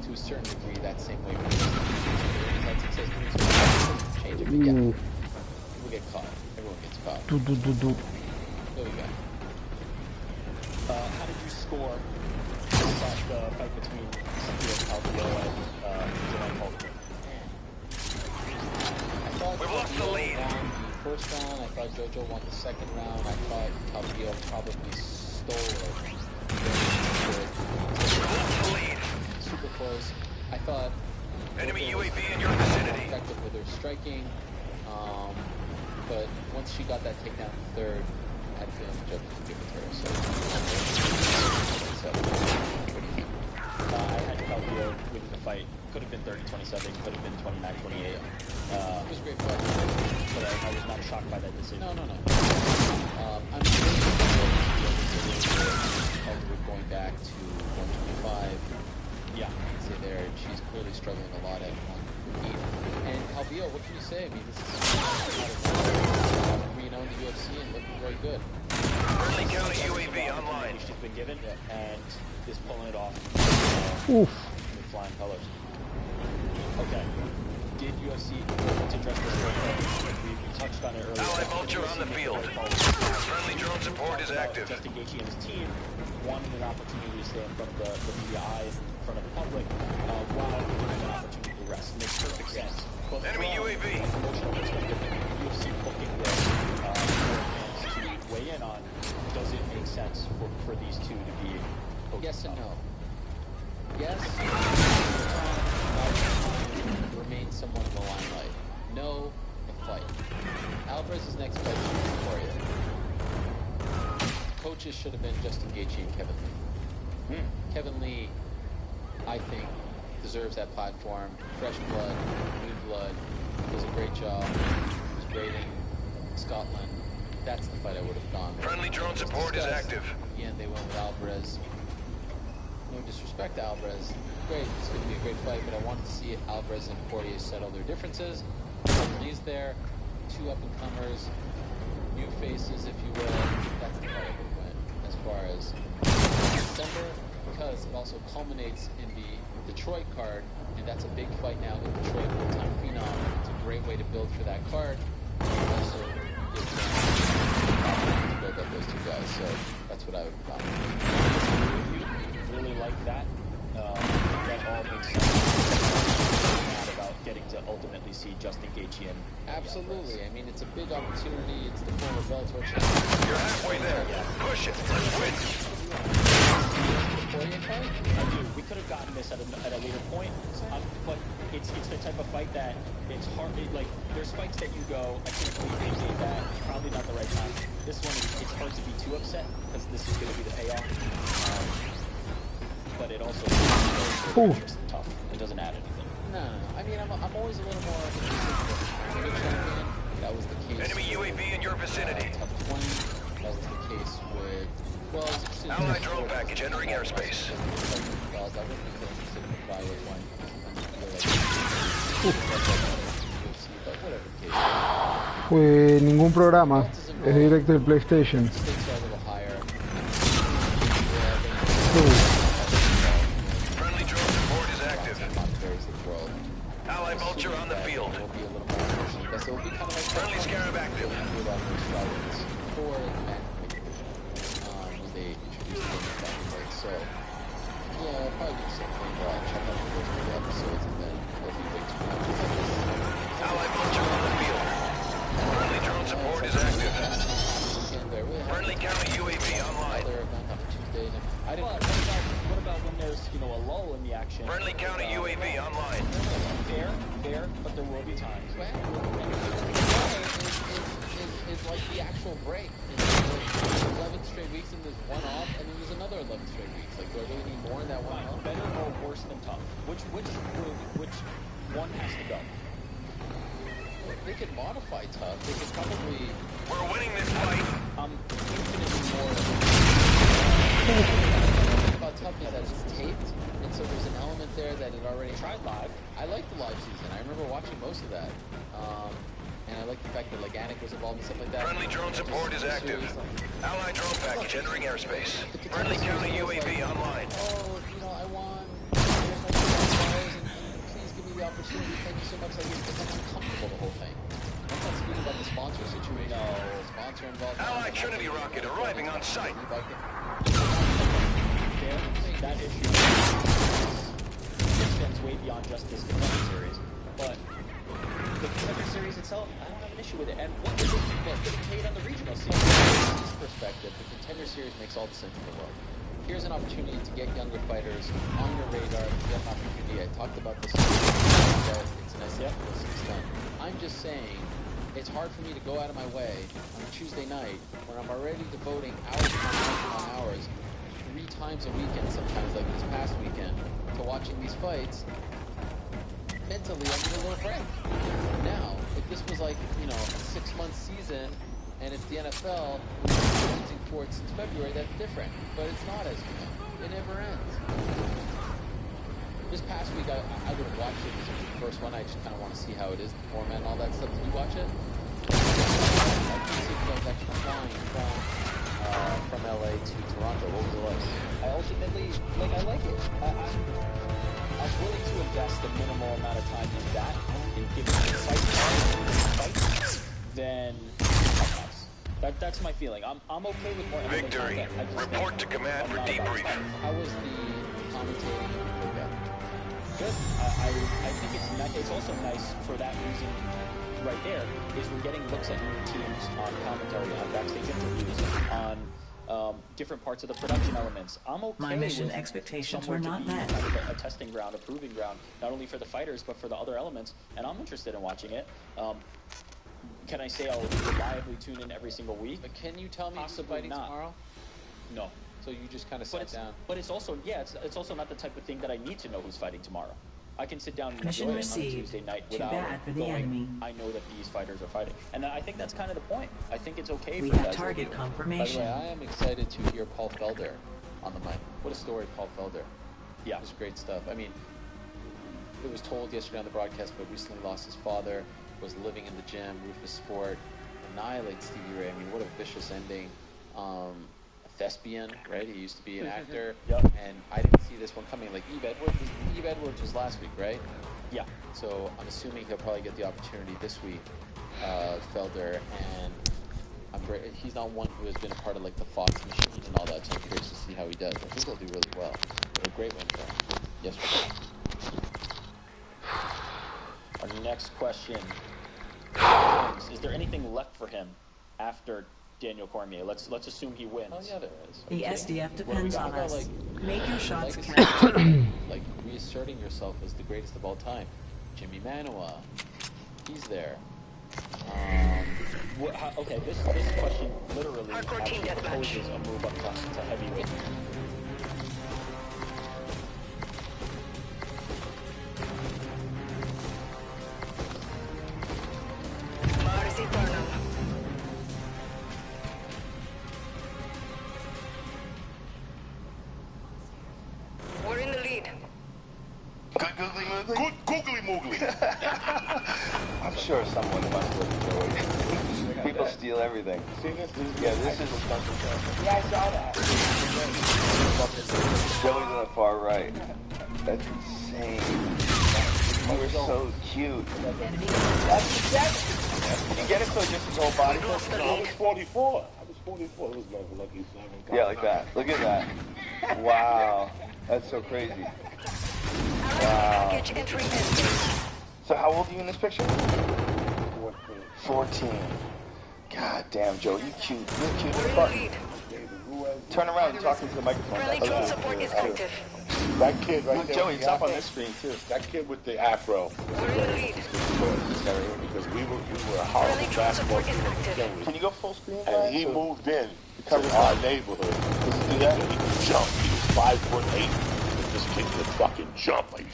to a certain degree, that same way. He's had success doing so change it, but yeah, people get caught. Everyone gets caught. There we go. How did you score the fight between Alvio and Jerome Holder? We've lost the lead. Won the first round. I thought Jojo won the second round. I thought Alvio probably stole it. The lead. Super close. I thought enemy UAV in your vicinity. Effective with her striking, but once she got that takedown in the third, I had a feeling Jojo could give it to her. So what do you think? I had Alvio winning the fight. Could have been 30-27. Could have been 29-28. It was a great fight. But I was not shocked by that decision. No. I'm really going back to 125. Yeah. Say there, she's clearly struggling a lot at 180. And Alvio, what can you say? I mean, this is in the UFC and looking very good. Friendly counter UAV online. She's been given, and is pulling it off. Oof. With flying colors. Okay. Did UFC to address this real quick? We touched on it earlier. Allied Vulture on the field. Friendly drone support is active. Justin Gaethje and his team wanted an opportunity to stay in front of the media eyes, in front of the public, while giving an opportunity to rest. It makes perfect sense. But enemy UAV. Promotional perspective, UFC booking this to weigh in on, does it make sense for these two to be yes and no. Yes, remain somewhat in the limelight. No, a fight. Alvarez's next fight is Victoria. Coaches should have been Justin Gaethje and Kevin Lee. Kevin Lee, I think, deserves that platform. Fresh blood, new blood. Does a great job. He was great in Scotland. That's the fight I would have gone with. Friendly drone support is active. Again, they went with Alvarez. No disrespect to Alvarez. Great, it's going to be a great fight, but I wanted to see Alvarez and Poirier settle their differences. He's there, two up-and-comers, new faces, if you will. That's the fight I would win. As far as December, because it also culminates in the Detroit card, and that's a big fight now in Detroit, full-time phenom. It's a great way to build for that card. Also, gives to build up those two guys, so that's what I would have really like that. That all makes sense. About getting to ultimately see Justin Gaethje and absolutely. I mean, it's a big opportunity. It's the former Bellator champion. You're halfway there. Push it. Let's win. I do. We could have gotten this at a later point, but it's the type of fight that it's hard. There's fights that you go, I can't believe they did that. Probably not the right time. This one, it's hard to be too upset because this is going to be the payoff. But it also is tough. It doesn't add anything. No. I mean, I'm always a little more champion. That was the case. Enemy UAV in your vicinity. Top 20. That was the case with Well, it's interesting. Allied drone package entering airspace. Pues ningún programa, es directo del PlayStation. Friendly drone support is active. Allied vulture on the field. Friendly scarab active. So, yeah, I'll probably do the same thing, but I'll check out the first 3 episodes and then it'll be way too much. Allied vulture on the field. Friendly drone support is active. Friendly counter UAV online. What about when there's, a lull in the action? Friendly counter UAV online. Fair, but there will be times. It's like the actual break. It's 11 straight weeks and there's one off, and then there's another 11 straight weeks. Like, do I really need more in that one off? Better or worse than tough? Which one has to go? They could modify tough. They could probably... We're winning this fight. Infinitely more... about tough is that it's taped, and so there's an element there that it already tried live. I like the live season. I remember watching most of that. And I like the fact that Anik was involved and stuff like that. Friendly drone support is active. Allied drone package entering airspace. Friendly counter UAV online. Oh, I want... Here's my $2,000, and please give me the opportunity. Thank you so much. Like, it's uncomfortable, the whole thing. I'm not speaking about the sponsor situation. No. Sponsor involved. Allied Trinity rocket arriving on site. That issue extends way beyond just this Contender series, but the Contender series itself, I don't have an issue with it. And what is it getting paid on the regional series? From this perspective, the Contender series makes all the sense in the world. Here's an opportunity to get younger fighters on your radar. Get an opportunity. I talked about this. It's an SFS done. I'm just saying, it's hard for me to go out of my way on a Tuesday night when I'm already devoting hours upon hours 3 times a weekend, sometimes like this past weekend, to watching these fights. Mentally, I need a little break. Now, if this was like, a 6-month season, and it's the NFL, losing towards February, that's different. But it's not as good. It never ends. This past week, I would have watched it because it was the first one. I just kind of want to see how it is, the format and all that stuff. Did you watch it? I was actually flying from LA to Toronto. What was it like? I ultimately, I like it. I was willing to invest a minimal amount of time in that, in giving the fight, than that's my feeling. I'm okay with more Victory. Report to command for debrief. How was the commentating for that? Good. I think it's also nice for that reason right there, is we're getting looks at new teams on commentary, on backstage interviews, on different parts of the production elements. I'm okay. My mission expectations were not met. Kind of a testing ground, a proving ground, not only for the fighters but for the other elements, and I'm interested in watching it. Can I say I'll reliably tune in every single week? But can you tell me who's fighting tomorrow? No. So you just kind of sat down. But it's also, it's also not the type of thing that I need to know who's fighting tomorrow. I can sit down and Mission enjoy received. it on a Tuesday night Too without bad for the going, enemy. I know that these fighters are fighting. And I think that's kind of the point. I think it's okay We for have guys target to confirmation. By the way, I am excited to hear Paul Felder on the mic. What a story, Paul Felder. Yeah. It was great stuff. I mean, it was told yesterday on the broadcast, but recently lost his father, was living in the gym, Rufus Sport, annihilates Stevie Ray. I mean, what a vicious ending. A thespian, right? He used to be an actor. Yep. And I didn't see this one coming. Like Eve Edwards was last week, right? Yeah. So I'm assuming he'll probably get the opportunity this week, Felder, and he's not one who has been a part of like the Fox machine and all that, so I'm curious to see how he does. I think he'll do really well. But a great win for him yesterday. Our next question is there anything left for him after Daniel Cormier? Let's assume he wins. Oh yeah, there is. The SDF depends on us. Like, make your shots legacy, count. like reasserting yourself as the greatest of all time. Jimmy Manuwa, he's there. Okay, this question literally actually proposes a move up to heavyweight. Googly moogly? Googly moogly. I'm sure someone must look at Joey. People steal everything. See this? Yeah, this is... Yeah, I saw that. Joey's on the far right. That's insane. You were so cute. That's the seven. You get it so just his whole body? No, I was 44. I was 44. It was like lucky 7. Yeah, like that. Look at that. Wow. That's so crazy. Wow. So how old are you in this picture? 14. God damn, Joe, you cute. You're cute as fuck. Turn around and talk into the microphone. That kid right there. Joey, it's up on this screen too. That kid with the afro. Because we were a horrible basketball team. Can you go full screen? And he moved in to our neighborhood. Does he do that? He could jump. He was 5'8". This kid could fucking jump. Like,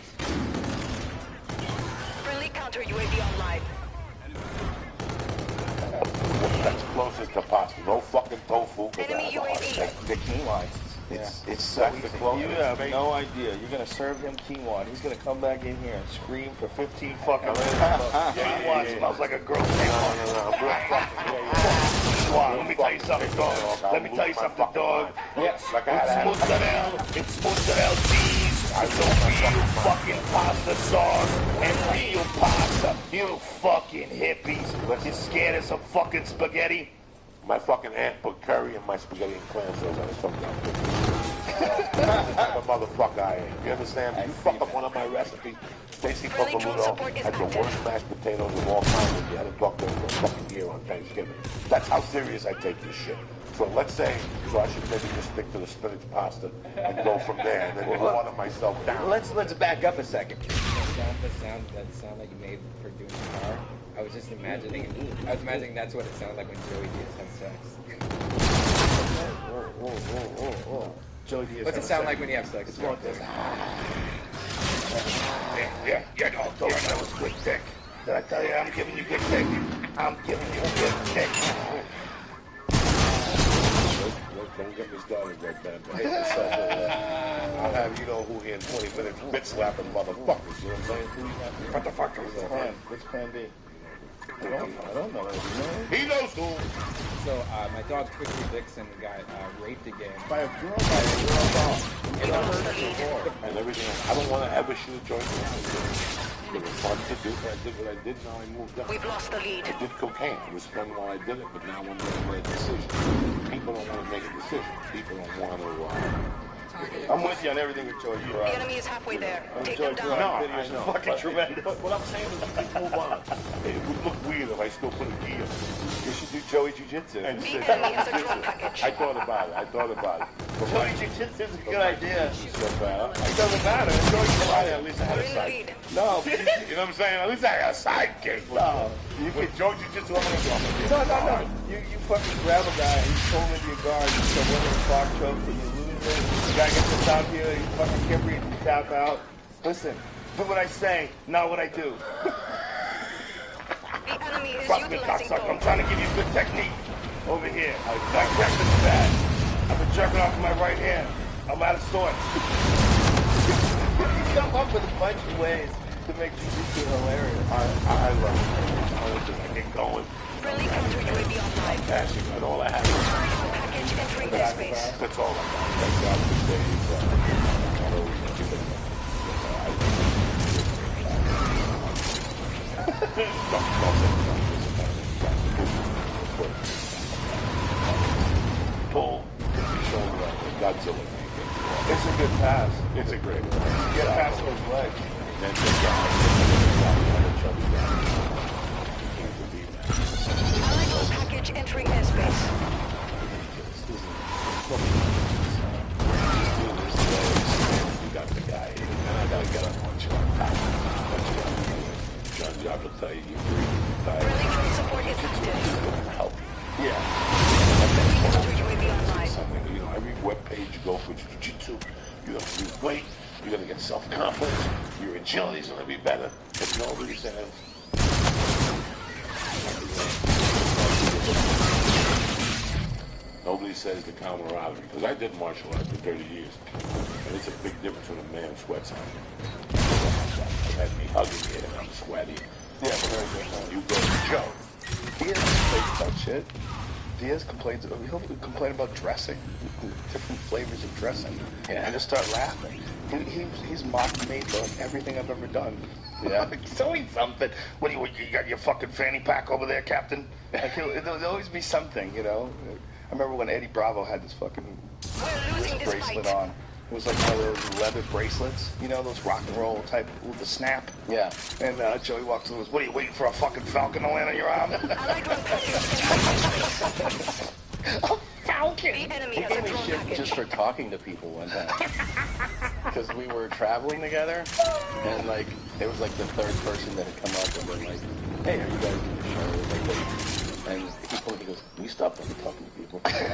Friendly counter UAV online. that's closest to pasta. No fucking tofu. Enemy UAV. The quinoa. It's so easy. You have no idea. You're going to serve him quinoa. He's going to come back in here and scream for 15 fucking minutes. Quinoa smells like a girl. No. Let me tell you something, dog. Let me tell you something, dog. Yes. Like I had It's mozzarella cheese. I don't real fucking pasta sauce and real pasta. You fucking hippies. You scared of some fucking spaghetti? My fucking aunt put curry in my spaghetti and clam sauce on it sometimes. What a motherfucker I am. You understand? You fuck up one of my recipes. Stacy Pocoluto had the worst mashed potatoes of all time. You hadn't talked to him for a fucking year on Thanksgiving. That's how serious I take this shit. So let's say, I should maybe just stick to the spinach pasta and go from there, and then water myself down. Let's back up a second. That sound that you made for doing the car. I was just imagining. I was imagining that's what it sounded like when Joey Diaz had sex. Joey Diaz. What's it sound like when you have sex? It's like this. Yeah, no, that was good dick. Did I tell you I'm giving you good dick? I'm giving you good dick. Don't get me started, Red Band. I'll have you know who here in 20 minutes, bitch slapping motherfuckers. You know what I'm saying? What the fuck is that? What's plan B? I don't know. He knows who. So my dog Twixie Dixon got raped again by a girl dog. And everything. I don't want to ever shoot a joint. It was fun to do. I did what I did. Now I moved up. We've lost the lead. I did cocaine. It was fun while I did it, but now I'm going to make a decision. People don't want to make a decision. People don't want to. I'm with you on everything with Joey. The enemy is halfway there. Take them down. No, I know. Fucking tremendous. But what I'm saying is, just move on. It would look weird if I still put a gi on. You should do Joey Jiu-Jitsu. The enemy has a drone package. I thought about it. Joey Jiu-Jitsu is a good idea. It doesn't matter. At least I had a sidekick. No, you know what I'm saying? At least I got a sidekick. No. You can Joey Jiu-Jitsu. No. You fucking grab a guy and you pull him into your guard. You say, what the fuck, choke, and you lose it. The guy gets us out here, you fucking can't breathe, you tap out. Listen, do what I say, not what I do. The enemy is Trust me, utilizing cocksucker, I'm trying to give you good technique. Over here. My breakfast is bad. I've been jerking off with my right hand. I'm out of sorts. You come up with a bunch of ways to make jiu-jitsu hilarious. I love it. I get going. Friendly counter UAV online. I'm passing, and all I have is package entering airspace. That's all I got. Thank God for days. Pull. Shoulder up. Godzilla. It's a good pass. It's a great pass. Get past those legs. And then the guy. Package entering airspace. You got the guy, and I gotta get up on John. John Job will tell you, Friendly drone support is active. help. UAV online. Something, every web page you go for jiu-jitsu, you're gonna lose weight, you're gonna get self-confidence, your agility's gonna be better. But nobody says. Nobody says the camaraderie, because I did martial arts for 30 years, and it's a big difference when a man sweats out. I've had me hugging you and I'm sweaty. Yeah, very good. You go to Joe. Diaz complains about shit. Diaz complains. He'll complain about dressing, different flavors of dressing, and just start laughing. He's mocked me for like everything I've ever done. Yeah, he's always something. What do you got your fucking fanny pack over there, Captain? Like there'll always be something, you know. I remember when Eddie Bravo had this fucking bracelet on. It was like one of those leather bracelets, you know, those rock and roll type with the snap. Yeah. And Joey walks in and goes, "What are you waiting for, a fucking falcon to land on your arm?" A falcon! He gave me shit just for talking to people one time. Because we were traveling together, and like, it was like the third person that had come up and been like, "Hey, are you guys doing the show?" Like, and he told me, he goes, "You stop fucking talking to people." What did I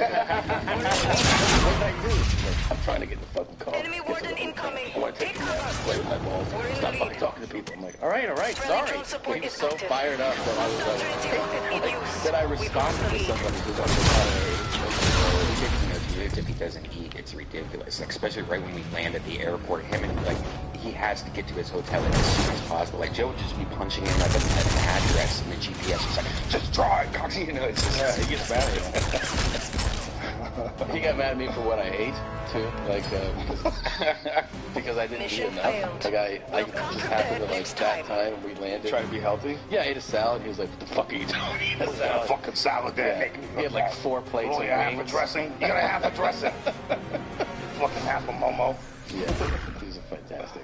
do? He's like, "I'm trying to get the fucking call." Enemy warden incoming. I want to take you out, play with my balls. Stop fucking talking to people. I'm like, all right, sorry. He was so fired up that I was like, that I responded to somebody who's on the if he doesn't eat, it's ridiculous. Like, especially right when we land at the airport, him and like he has to get to his hotel as soon as possible. Like Joe would just be punching in like an address in the GPS. He's like, "Just drive, Coxie." You know, it's just, yeah, he gets mad at me. He got mad at me for what I ate too, like because I didn't eat enough. Like I just happened to like that time we landed. Trying to be healthy. Yeah, I ate a salad. He was like, "What the fuck are you doing?" What's that fucking salad there? Yeah. He had like 4 plates of Only half a wings. dressing? You got a half a dressing? Fucking half a momo. Yeah, he's a fantastic.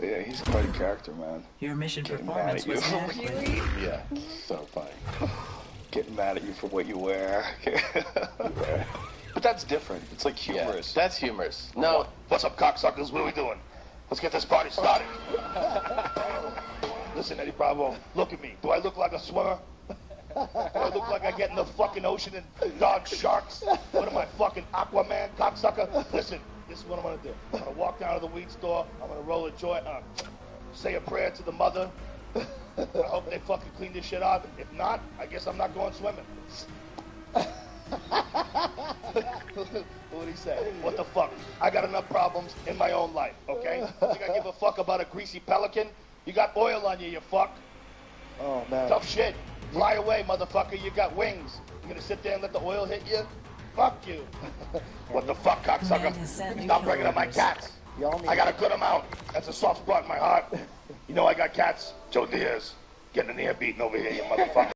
Yeah, he's quite a character, man. Your mission Getting performance mad was at you. adequate. Yeah, so funny. Getting mad at you for what you wear. But that's different. It's like humorous. Yeah, that's humorous. No. What's up, cocksuckers? What are we doing? Let's get this party started. Listen, Eddie Bravo, look at me. Do I look like a swimmer? Do I look like I get in the fucking ocean and dodge sharks? What am I, fucking Aquaman, cocksucker? Listen, this is what I'm gonna do. I'm gonna walk down to the weed store. I'm gonna roll a joint, say a prayer to the mother. I hope they fucking clean this shit up. If not, I guess I'm not going swimming. What'd he say? What the fuck? I got enough problems in my own life, okay? You think I give a fuck about a greasy pelican? You got oil on you, you fuck. Oh, man. Tough shit. Fly away, motherfucker. You got wings. You gonna sit there and let the oil hit you? Fuck you. What the fuck, cocksucker? Stop bringing up my cats. I got a good amount. That's a soft spot in my heart. You know I got cats. Joe Diaz. Getting an ear beaten over here, you motherfucker.